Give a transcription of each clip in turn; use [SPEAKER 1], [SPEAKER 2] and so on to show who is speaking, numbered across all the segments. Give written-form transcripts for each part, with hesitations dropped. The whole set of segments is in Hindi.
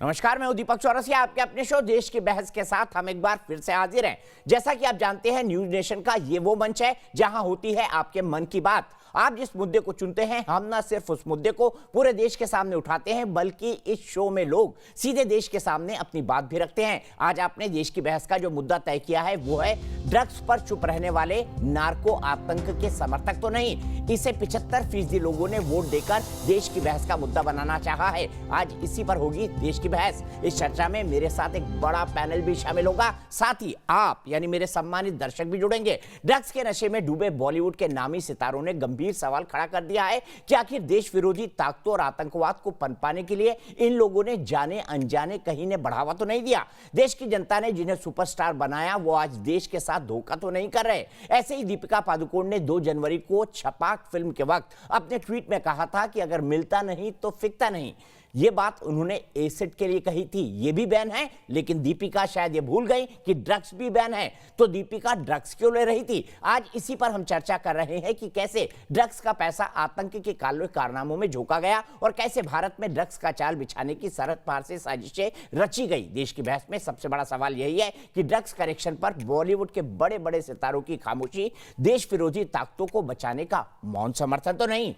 [SPEAKER 1] नमस्कार, मैं दीपक चौरसिया। आपके अपने शो देश की बहस के साथ हम एक बार फिर से हाजिर हैं। जैसा कि आप जानते हैं, न्यूज नेशन का ये वो मंच है जहां होती है आपके मन की बात। आप जिस मुद्दे को चुनते हैं, हम ना सिर्फ उस मुद्दे को पूरे देश के सामने उठाते हैं, बल्कि इस शो में लोग सीधे देश के सामने अपनी बात भी रखते हैं। आज आपने देश की बहस का जो मुद्दा तय किया है वो है ड्रग्स पर चुप रहने वाले नार्को आतंक के समर्थक तो नहीं, इसे 75% लोगों ने वोट देकर देश की बहस का मुद्दा बनाना चाहा है। आज इसी पर होगी देश की बहस। इस चर्चा में मेरे साथ एक बड़ा पैनल भी शामिल होगा, साथ ही आप यानी मेरे सम्मानित दर्शक भी जुड़ेंगे। ड्रग्स के नशे में डूबे बॉलीवुड के नामी सितारों ने गंभीर सवाल खड़ा कर दिया है कि आखिर देश विरोधी ताकतों और आतंकवाद को पनपाने के लिए इन लोगों ने जाने अनजाने कहीं ने बढ़ावा तो नहीं दिया। देश की जनता ने जिन्हें सुपरस्टार बनाया वो आज देश के साथ धोखा तो नहीं कर रहे। ऐसे ही दीपिका पादुकोण ने 2 जनवरी को छपाक फिल्म के वक्त अपने ट्वीट में कहा था कि अगर मिलता नहीं तो फिकता नहीं। ये बात उन्होंने एसिड के लिए कही थी। ये भी बैन है, लेकिन दीपिका शायद ये भूल गई कि ड्रग्स भी बैन है। तो दीपिका ड्रग्स क्यों ले रही थी? आज इसी पर हम चर्चा कर रहे हैं कि कैसे ड्रग्स का पैसा आतंक के काले कारनामों में झोंका गया और कैसे भारत में ड्रग्स का जाल बिछाने की सरहद पार से साजिशें रची गई। देश की बहस में सबसे बड़ा सवाल यही है कि ड्रग्स करेक्शन पर बॉलीवुड के बड़े बड़े सितारों की खामोशी देश विरोधी ताकतों को बचाने का मौन समर्थन तो नहीं।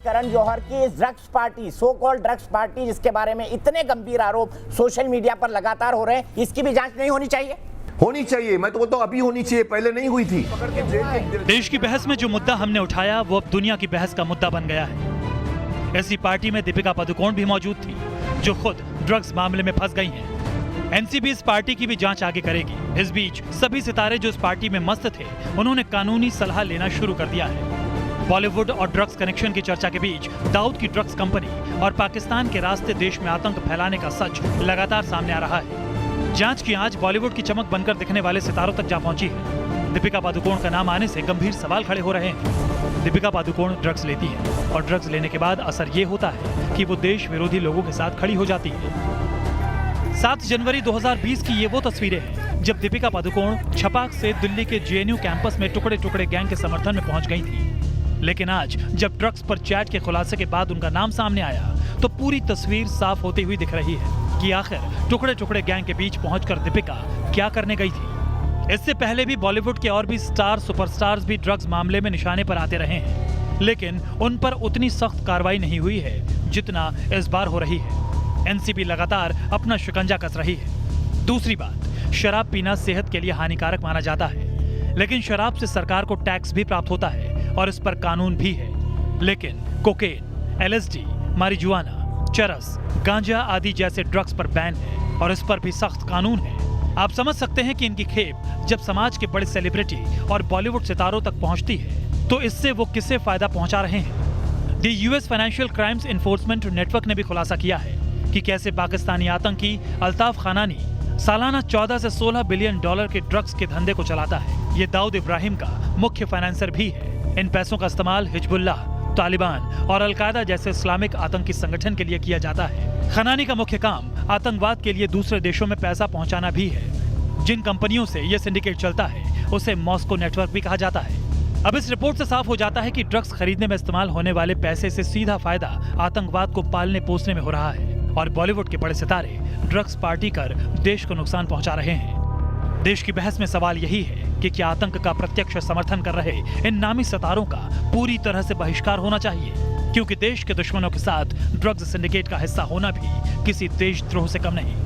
[SPEAKER 1] करण जौहर की drugs party, so called drugs party, जिसके बारे में इतने गंभीर आरोप सोशल मीडिया पर लगातार हो रहे हैं, इसकी भी जांच नहीं होनी चाहिए?
[SPEAKER 2] होनी चाहिए। मैं तो बोलता हूं अभी होनी चाहिए, पहले नहीं हुई थी।
[SPEAKER 3] देश की बहस में जो मुद्दा हमने उठाया वो अब दुनिया की बहस का मुद्दा बन गया है। ऐसी पार्टी में दीपिका पादुकोण भी मौजूद थी, जो खुद ड्रग्स मामले में फंस गई हैं। एनसीबी इस पार्टी की भी जांच आगे करेगी। इस बीच सभी सितारे जो इस पार्टी में मस्त थे, उन्होंने कानूनी सलाह लेना शुरू कर दिया है। बॉलीवुड और ड्रग्स कनेक्शन की चर्चा के बीच दाऊद की ड्रग्स कंपनी और पाकिस्तान के रास्ते देश में आतंक फैलाने का सच लगातार सामने आ रहा है। जांच की आंच बॉलीवुड की चमक बनकर दिखने वाले सितारों तक जा पहुंची है। दीपिका पादुकोण का नाम आने से गंभीर सवाल खड़े हो रहे हैं। दीपिका पादुकोण ड्रग्स लेती है और ड्रग्स लेने के बाद असर ये होता है कि वो देश विरोधी लोगों के साथ खड़ी हो जाती है। 7 जनवरी 2020 की ये वो तस्वीरें हैं जब दीपिका पादुकोण छपाक से दिल्ली के जेएनयू कैंपस में टुकड़े टुकड़े गैंग के समर्थन में पहुंच गई थी। लेकिन आज जब ड्रग्स पर चैट के खुलासे के बाद उनका नाम सामने आया तो पूरी तस्वीर साफ होती हुई दिख रही है कि आखिर टुकड़े टुकड़े गैंग के बीच पहुंचकर दीपिका क्या करने गई थी। इससे पहले भी बॉलीवुड के और भी स्टार सुपरस्टार्स भी ड्रग्स मामले में निशाने पर आते रहे हैं, लेकिन उन पर उतनी सख्त कार्रवाई नहीं हुई है जितना इस बार हो रही है। एनसीबी लगातार अपना शिकंजा कस रही है। दूसरी बात, शराब पीना सेहत के लिए हानिकारक माना जाता है, लेकिन शराब से सरकार को टैक्स भी प्राप्त होता है और इस पर कानून भी है। लेकिन कोकेन, एलएसडी, मारिजुआना, चरस, गांजा आदि जैसे ड्रग्स पर बैन है और इस पर भी सख्त कानून है। आप समझ सकते हैं कि इनकी खेप जब समाज के बड़े सेलिब्रिटी और बॉलीवुड सितारों तक पहुंचती है तो इससे वो किसे फायदा पहुंचा रहे हैं। The US financial crimes enforcement network ने भी खुलासा किया है कि कैसे पाकिस्तानी आतंकी अल्ताफ खानानी सालाना 14 से 16 बिलियन डॉलर के ड्रग्स के धंधे को चलाता है। ये दाऊद इब्राहिम का मुख्य फाइनेंसर भी है। इन पैसों का इस्तेमाल हिजबुल्लाह, तालिबान और अलकायदा जैसे इस्लामिक आतंकी संगठन के लिए किया जाता है। खनानी का मुख्य काम आतंकवाद के लिए दूसरे देशों में पैसा पहुंचाना भी है। जिन कंपनियों से यह सिंडिकेट चलता है उसे मॉस्को नेटवर्क भी कहा जाता है। अब इस रिपोर्ट से साफ हो जाता है कि ड्रग्स खरीदने में इस्तेमाल होने वाले पैसे से सीधा फायदा आतंकवाद को पालने पोसने में हो रहा है और बॉलीवुड के बड़े सितारे ड्रग्स पार्टी कर देश को नुकसान पहुंचा रहे हैं। देश की बहस में सवाल यही है कि क्या आतंक का प्रत्यक्ष समर्थन कर रहे इन नामी सितारों का पूरी तरह से बहिष्कार होना चाहिए, क्योंकि देश के दुश्मनों के साथ ड्रग्स सिंडिकेट का हिस्सा होना भी किसी देशद्रोह से कम नहीं।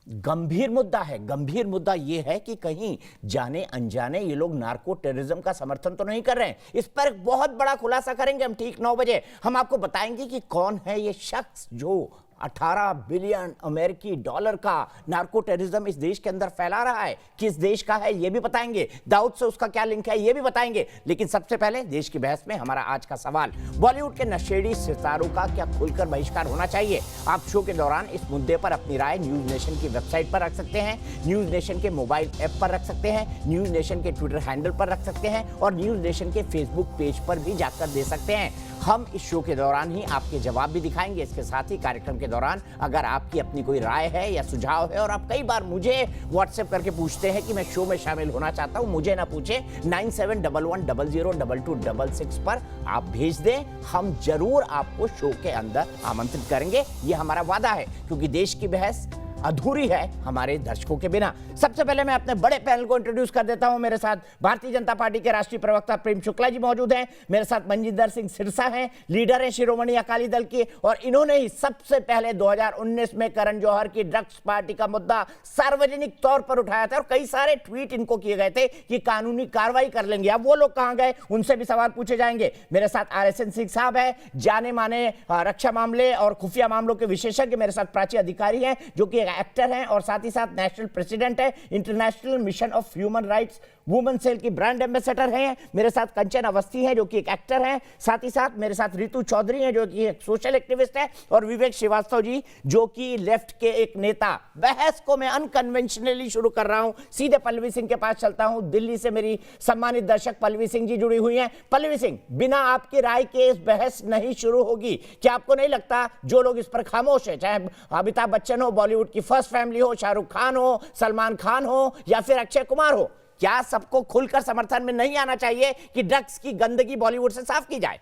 [SPEAKER 1] गंभीर मुद्दा है। गंभीर मुद्दा यह है कि कहीं जाने अनजाने ये लोग नार्को टेररिज्म का समर्थन तो नहीं कर रहे हैं। इस पर एक बहुत बड़ा खुलासा करेंगे हम ठीक 9 बजे। हम आपको बताएंगे कि कौन है ये शख्स जो 18 बिलियन अमेरिकी डॉलर का नार्को टेररिज्म इस देश के अंदर फैला रहा है। किस देश का है ये भी बताएंगे, दाऊद से उसका क्या लिंक है ये भी बताएंगे। लेकिन सबसे पहले देश की बहस में हमारा आज का सवाल, बॉलीवुड के नशेड़ी सितारों का क्या खुलकर बहिष्कार होना चाहिए? आप शो के दौरान इस मुद्दे पर अपनी राय न्यूज नेशन की वेबसाइट पर रख सकते हैं, न्यूज नेशन के मोबाइल ऐप पर रख सकते हैं, न्यूज नेशन के ट्विटर हैंडल पर रख सकते हैं और न्यूज नेशन के फेसबुक पेज पर भी जाकर दे सकते हैं। हम इस शो के दौरान ही आपके जवाब भी दिखाएंगे। इसके साथ ही कार्यक्रम के दौरान। अगर आपकी अपनी कोई राय है या सुझाव है और आप कई बार मुझे व्हाट्सएप करके पूछते हैं कि मैं शो में शामिल होना चाहता हूं, मुझे ना पूछे, 9711002266 पर आप भेज दें। हम जरूर आपको शो के अंदर आमंत्रित करेंगे, ये हमारा वादा है, क्योंकि देश की बहस अधूरी है हमारे दर्शकों के बिना। सबसे पहले मैं अपने बड़े पैनल को इंट्रोड्यूस कर देता हूं। मेरे साथ भारतीय जनता पार्टी के राष्ट्रीय प्रवक्ता प्रेम शुक्ला जी मौजूद हैं, मेरे साथ मनजिंदर सिंह सिरसा हैं, लीडर हैं शिरोमणि अकाली दल के, और इन्होंने ही सबसे पहले 2019 में करण जौहर की ड्रग्स पार्टी का मुद्दा सार्वजनिक तौर पर उठाया था और कई सारे ट्वीट इनको किए गए थे कि कानूनी कार्रवाई कर लेंगे। अब वो लोग कहां गए, उनसे भी सवाल पूछे जाएंगे। मेरे साथ RSN सिंह साहब है, जाने माने रक्षा मामले और खुफिया मामलों के विशेषज्ञ। मेरे साथ प्राची अधिकारी हैं जो कि एक्टर हैं और साथ ही साथ नेशनल प्रेसिडेंट है international mission of human rights women cell की ब्रांड एम्बेसडर हैं। मेरे साथ कंचन अवस्थी हैं जो कि एक एक्टर हैं। साथ ही साथ मेरे साथ रितु चौधरी हैं जो कि एक सोशल एक्टिविस्ट है, और विवेक श्रीवास्तव जी जो कि लेफ्ट के एक नेता। बहस को मैं अनकन्वेंशनली शुरू कर रहा हूं, सीधे पल्लवी सिंह के पास चलता हूं। दिल्ली से मेरी सम्मानित दर्शक पल्लवी सिंह जी जुड़ी हुई हैं। पल्लवी सिंह, बिना आपकी राय के इस बहस नहीं शुरू होगी। क्या आपको नहीं लगता जो लोग इस पर खामोश है, चाहे अमिताभ बच्चन हो, बॉलीवुड की फर्स्ट फैमिली हो, शाहरुख खान हो, सलमान खान हो या फिर अक्षय कुमार हो, क्या सबको खुलकर समर्थन में नहीं आना चाहिए कि ड्रग्स की गंदगी बॉलीवुड से साफ की जाए?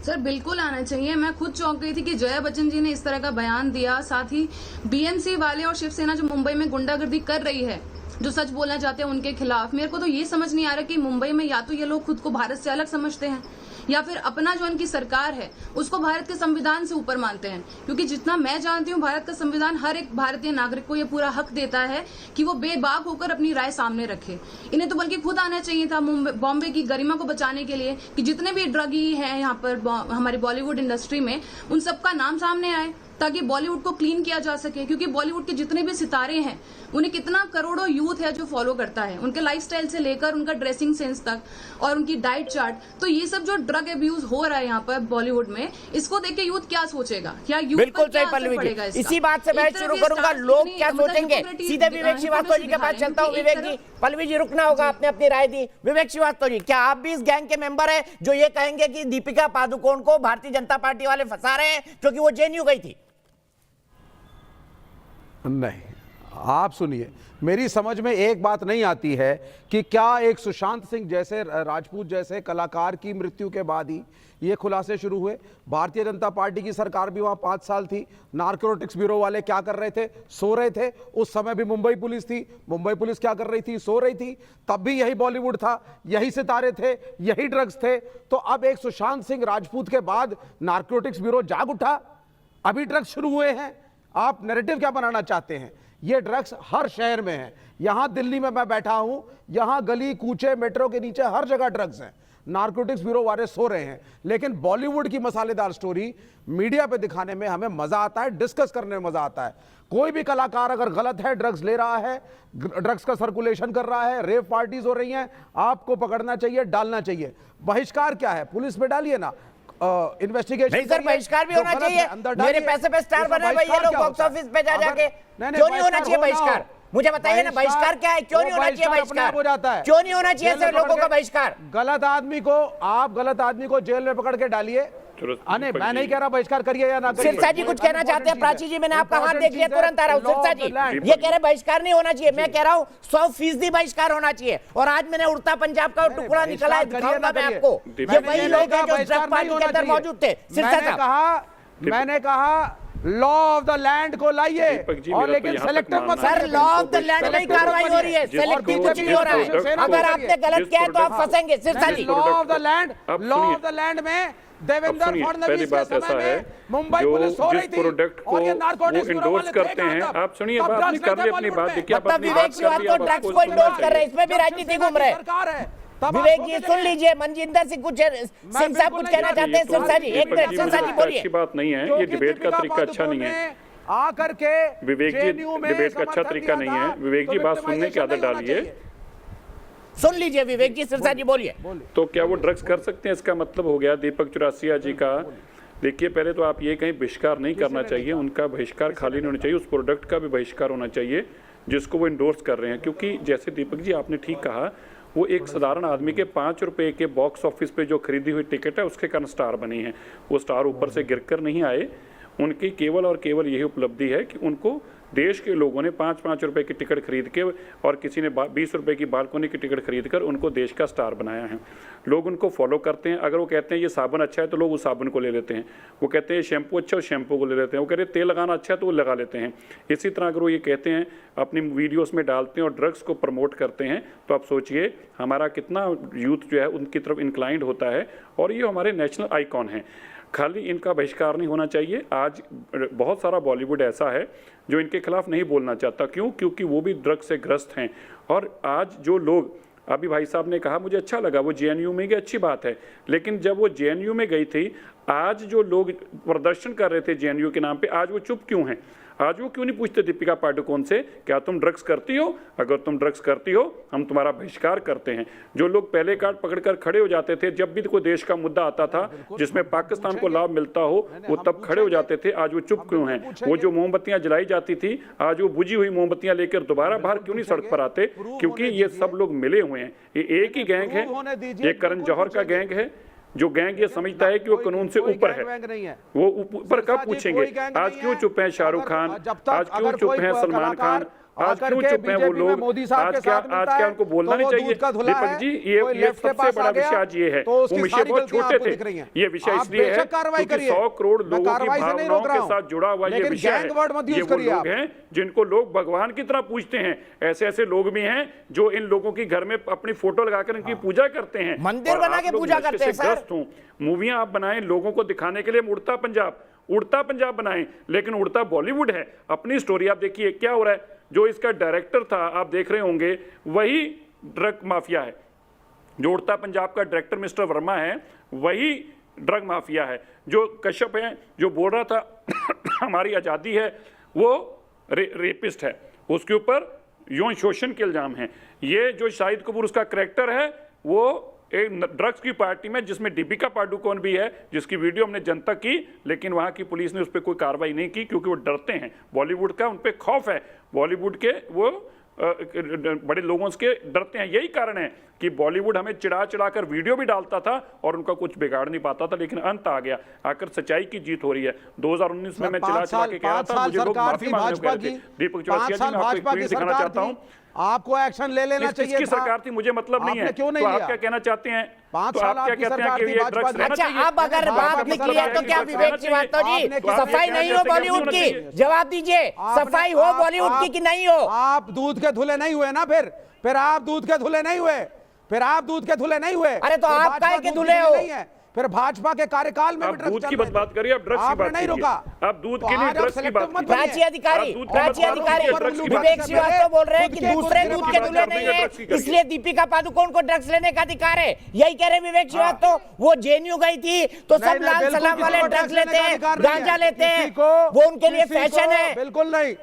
[SPEAKER 4] सर बिल्कुल आना चाहिए। मैं खुद चौंक गई थी कि जया बच्चन जी ने इस तरह का बयान दिया। साथ ही BMC वाले और शिवसेना जो मुंबई में गुंडागर्दी कर रही है, जो सच बोलना चाहते हैं उनके खिलाफ, मेरे को तो ये समझ नहीं आ रहा कि मुंबई में या तो ये लोग खुद को भारत से अलग समझते हैं या फिर अपना जो इनकी सरकार है उसको भारत के संविधान से ऊपर मानते हैं। क्योंकि जितना मैं जानती हूँ, भारत का संविधान हर एक भारतीय नागरिक को ये पूरा हक देता है कि वो बेबाक होकर अपनी राय सामने रखे। इन्हें तो बल्कि खुद आना चाहिए था बॉम्बे की गरिमा को बचाने के लिए कि जितने भी ड्रगी हैं यहाँ पर हमारी बॉलीवुड इंडस्ट्री में, उन सबका नाम सामने आए ताकि बॉलीवुड को क्लीन किया जा सके। क्योंकि बॉलीवुड के जितने भी सितारे हैं, उन्हें कितना करोड़ों यूथ है जो फॉलो करता है, उनके लाइफस्टाइल से लेकर उनका ड्रेसिंग सेंस तक और उनकी डाइट चार्ट। तो ये सब जो ड्रग अब्यूज हो रहा है यहाँ पर बॉलीवुड में, इसको देख के यूथ क्या सोचेगा? क्या यूथ
[SPEAKER 1] बिल्कुल
[SPEAKER 4] पर क्या
[SPEAKER 1] सही पल्लवी
[SPEAKER 4] असर पड़ेगा
[SPEAKER 1] जी,
[SPEAKER 4] इसका?
[SPEAKER 1] इसी बात से मैं शुरू करूंगा, लोग क्या सोचेंगे। सीधे विवेक श्रीवास्तव जी के पास चलता हूँ। विवेक जी, पल्लवी जी रुकना होगा, आपने अपनी राय दी। विवेक श्रीवास्तव जी, क्या आप भी इस गैंग के मेंबर हैं जो ये कहेंगे कि दीपिका पादुकोण को भारतीय जनता पार्टी वाले फंसा रहे हैं क्योंकि वो JNU गई थी?
[SPEAKER 5] नहीं, आप सुनिए, मेरी समझ में एक बात नहीं आती है कि क्या एक सुशांत सिंह जैसे राजपूत जैसे कलाकार की मृत्यु के बाद ही ये खुलासे शुरू हुए। भारतीय जनता पार्टी की सरकार भी वहां 5 साल थी। नार्कोटिक्स ब्यूरो वाले क्या कर रहे थे? सो रहे थे। उस समय भी मुंबई पुलिस थी। मुंबई पुलिस क्या कर रही थी? सो रही थी। तब भी यही बॉलीवुड था, यही सितारे थे, यही ड्रग्स थे। तो अब एक सुशांत सिंह राजपूत के बाद नार्कोटिक्स ब्यूरो जाग उठा, अभी ड्रग्स शुरू हुए हैं। आप नैरेटिव क्या बनाना चाहते हैं? ये ड्रग्स हर शहर में है। यहां दिल्ली में मैं बैठा हूं, यहां गली कूचे मेट्रो के नीचे हर जगह ड्रग्स हैं। नार्कोटिक्स ब्यूरो वाले सो रहे हैं। लेकिन बॉलीवुड की मसालेदार स्टोरी मीडिया पे दिखाने में हमें मजा आता है, डिस्कस करने में मजा आता है। कोई भी कलाकार अगर गलत है, ड्रग्स ले रहा है, ड्रग्स का सर्कुलेशन कर रहा है, रेव पार्टीज हो रही हैं, आपको पकड़ना चाहिए, डालना चाहिए। बहिष्कार क्या है? पुलिस पे डालिए ना, इन्वेस्टिगेशन
[SPEAKER 1] नहीं सर, बहिष्कार भी होना चाहिए। मेरे पैसे पे स्टार बने भाई ये लोग बॉक्स ऑफिस पे जा जाके। क्यों नहीं होना चाहिए बहिष्कार? मुझे बताइए ना, बहिष्कार क्या है? क्यों नहीं होना चाहिए बहिष्कार?
[SPEAKER 5] हो जाता है,
[SPEAKER 1] क्यों नहीं होना चाहिए सर लोगों का बहिष्कार?
[SPEAKER 5] गलत आदमी को, आप गलत आदमी को जेल में पकड़ के डालिए। मैं नहीं कह रहा बहिष्कार करिए या ना करिए।
[SPEAKER 1] सिरसा जी कुछ कहना चाहते हैं? प्राची जी, मैंने आपका हाथ देख लिया, तुरंत आ रहा हूँ। सिरसा जी ये कह रहे बहिष्कार नहीं होना चाहिए, मैं कह रहा हूँ 100% बहिष्कार होना चाहिए। और आज मैंने उड़ता पंजाब का टुकड़ा निकला है, दिखाऊंगा मैं आपको। ये वही लोग हैं जो ड्रग पार्टी के अंदर मौजूद थे। सिरसा साहब,
[SPEAKER 5] मैंने कहा लॉ ऑफ द लैंड को लाइए, और लेकिन सेलेक्टिव मत।
[SPEAKER 1] Sir law of the land में कार्रवाई हो रही है, सेलेक्टिव कुछ नहीं हो रहा है। अगर आपने गलत किया है तो आप फंसेंगे। सिरसा जी,
[SPEAKER 5] लॉ ऑफ द लैंड में देवेंद्र फडणवीस के समय में मुंबई पुलिस हो रही थी और ये नार्कोटिक्स
[SPEAKER 6] इंडोर्स करते हैं। आप सुनिए, आप कर ले अपनी बात देखिए।
[SPEAKER 1] मतलब विवेक श्रीवास्तव ड्रग्स को इंडोर्स कर रहे हैं, इसमें भी राजनीति घूम रहे हैं। विवेक जी सुन लीजिए, मनजिंदर सिंह सिंह साहब कुछ कहना चाहते हैं। सिरसा जी एक मिनट, सिरसा जी बोलिए।
[SPEAKER 6] अच्छी बात नहीं है, ये डिबेट का तरीका अच्छा नहीं है।
[SPEAKER 5] आकर के
[SPEAKER 6] विवेक जी, डिबेट का अच्छा तरीका नहीं है। विवेक जी बात सुनने की आदत डालिए।
[SPEAKER 1] सुन लीजिए विवेक जी, सिरसा जी बोलिए।
[SPEAKER 6] तो क्या वो ड्रग्स कर सकते हैं? इसका मतलब हो गया दीपक चौरसिया जी का। देखिए, पहले तो आप ये कहीं बहिष्कार नहीं करना चाहिए, उनका बहिष्कार खाली नहीं होना चाहिए, उस प्रोडक्ट का भी बहिष्कार होना चाहिए जिसको वो इंडोर्स कर रहे हैं। क्योंकि जैसे दीपक जी आपने ठीक कहा, वो एक साधारण आदमी के 5 रुपए के बॉक्स ऑफिस पे जो खरीदी हुई टिकट है उसके कारण स्टार बनी है। वो स्टार ऊपर से गिरकर नहीं आए, उनकी केवल और केवल यही उपलब्धि है कि उनको देश के लोगों ने 5-5 रुपए की टिकट खरीद के और किसी ने 20 रुपए की बालकोनी की टिकट खरीद कर उनको देश का स्टार बनाया है। लोग उनको फॉलो करते हैं। अगर वो कहते हैं ये साबुन अच्छा है तो लोग उस साबुन को ले लेते हैं। वो कहते हैं ये शैम्पू अच्छा है, उस शैम्पू को ले लेते हैं। वो कह रहे हैं तेल लगाना अच्छा है तो वो लगा लेते हैं। इसी तरह अगर वो ये कहते हैं, अपनी वीडियोस में डालते हैं और ड्रग्स को प्रमोट करते हैं, तो आप सोचिए हमारा कितना यूथ जो है उनकी तरफ इंक्लाइंड होता है। और ये हमारे नेशनल आइकॉन हैं। खाली इनका बहिष्कार नहीं होना चाहिए। आज बहुत सारा बॉलीवुड ऐसा है जो इनके खिलाफ नहीं बोलना चाहता। क्यों? क्योंकि वो भी ड्रग्स से ग्रस्त हैं। और आज जो लोग, अभी भाई साहब ने कहा, मुझे अच्छा लगा, वो जेएनयू में गई, अच्छी बात है। लेकिन जब वो जेएनयू में गई थी, आज जो लोग प्रदर्शन कर रहे थे जेएनयू के नाम पे, आज वो चुप क्यों हैं? आज वो क्यों नहीं पूछते दीपिका पादुकोण से, क्या तुम ड्रग्स करती हो? अगर तुम ड्रग्स करती हो हम तुम्हारा बहिष्कार करते हैं। जो लोग पहले कार्ड पकड़कर खड़े हो जाते थे जब भी कोई देश का मुद्दा आता था जिसमें पाकिस्तान को लाभ मिलता हो, वो तब खड़े हो जाते थे। आज वो चुप क्यों हैं? वो जो मोमबत्तियां जलाई जाती थी, आज वो बुझी हुई मोमबत्तियां लेकर दोबारा बाहर क्यों नहीं सड़क पर आते? क्योंकि ये सब लोग मिले हुए हैं। ये एक ही गैंग है, ये करण जौहर का गैंग है। जो गैंग ये समझता है कि वो कानून से ऊपर है, वो ऊपर कब पूछेंगे? आज क्यों चुप हैं शाहरुख खान? आज क्यों चुप हैं सलमान खान? आज क्यों चुप हैं वो लोग? आज क्या उनको बोलना नहीं चाहिए? दीपक जी, ये सबसे बड़ा विषय आज ये है। वो विषय बहुत छोटे थे। ये विषय इसलिए है क्योंकि 100 करोड़ लोगों की भावनाओं के साथ जुड़ा हुआ ये विषय है। ये वो लोग हैं जिनको लोग भगवान की तरह पूजते हैं। ऐसे ऐसे लोग भी हैं जो इन लोगों की घर में अपनी फोटो लगाकर इनकी पूजा करते हैं,
[SPEAKER 1] मंदिर बना के पूजा करते हैं सर।
[SPEAKER 6] मूवियां आप बनाएं लोगों को दिखाने के लिए, उड़ता पंजाब बनाएं, लेकिन उड़ता बॉलीवुड है। अपनी स्टोरी आप देखिए क्या हो रहा है। जो इसका डायरेक्टर था, आप देख रहे होंगे, वही ड्रग माफिया है। जो उड़ता पंजाब का डायरेक्टर मिस्टर वर्मा है, वही ड्रग माफिया है। जो कश्यप है, जो बोल रहा था हमारी आज़ादी है, वो रेपिस्ट है। उसके ऊपर यौन शोषण के इल्जाम हैं। ये जो शाहिद कपूर उसका कैरेक्टर है, वो एक ड्रग्स की पार्टी में जिसमें दीपिका पादुकोण भी है, जिसकी वीडियो हमने जनता की, लेकिन वहां की पुलिस ने उस पर कोई कार्रवाई नहीं की क्योंकि वो डरते हैं। बॉलीवुड का उन पर खौफ है। बॉलीवुड के वो बड़े लोगों से डरते हैं। यही कारण है कि बॉलीवुड हमें चिढ़ा कर वीडियो भी डालता था और उनका कुछ बिगाड़ नहीं पाता था, लेकिन अंत आ गया। आकर सच्चाई की जीत हो रही है। 2019 में मैं चिढ़ा के कह रहा था, मुझे लोग माफी मांगने को कह रहे थे। दीपक चौरसिया जी, मैं आपको एक ट्वीट दिखाना चाहता हूं।
[SPEAKER 5] आपको एक्शन ले लेना चाहिए
[SPEAKER 6] किसकी सरकार थी मुझे मतलब नहीं है।
[SPEAKER 5] क्यों नहीं
[SPEAKER 6] तो आप क्या कहना चाहते हैं?
[SPEAKER 5] 5
[SPEAKER 6] तो
[SPEAKER 5] साल
[SPEAKER 6] आप क्या
[SPEAKER 5] आपकी
[SPEAKER 6] कहते हैं
[SPEAKER 5] सरकार
[SPEAKER 6] कि
[SPEAKER 5] थी,
[SPEAKER 6] ये ड्रग्स लेना
[SPEAKER 1] अच्छा,
[SPEAKER 6] चाहिए?
[SPEAKER 1] अब अगर बात निकली है तो क्या विवेक श्रीवास्तव जी सफाई नहीं हो बॉलीवुड की? जवाब दीजिए, सफाई हो बॉलीवुड की कि नहीं हो?
[SPEAKER 5] आप दूध के धुले नहीं हुए ना, फिर आप दूध के धुले नहीं हुए,
[SPEAKER 1] अरे तो आप काहे के धुले हो?
[SPEAKER 5] फिर भाजपा के कार्यकाल में
[SPEAKER 6] आप दूध की बात करिए, आप ड्रग्स की बात
[SPEAKER 5] नहीं रोका।
[SPEAKER 6] आप दूध के लिए ड्रग्स की बात कीजिए।
[SPEAKER 1] राज्य अधिकारी विवेक श्रीवास्तव बोल रहे हैं कि दूसरे दूध के धुले नहीं है, इसलिए दीपिका पादुकोण को ड्रग्स लेने का अधिकार है। यही कह रहे विवेक श्रीवास्तव। वो जेएनयू गई थी तो सब लाल सलाम वाले ड्रग्स लेते हैं, गांजा लेते हैं, वो उनके लिए फैशन है।
[SPEAKER 5] बिल्कुल नहीं,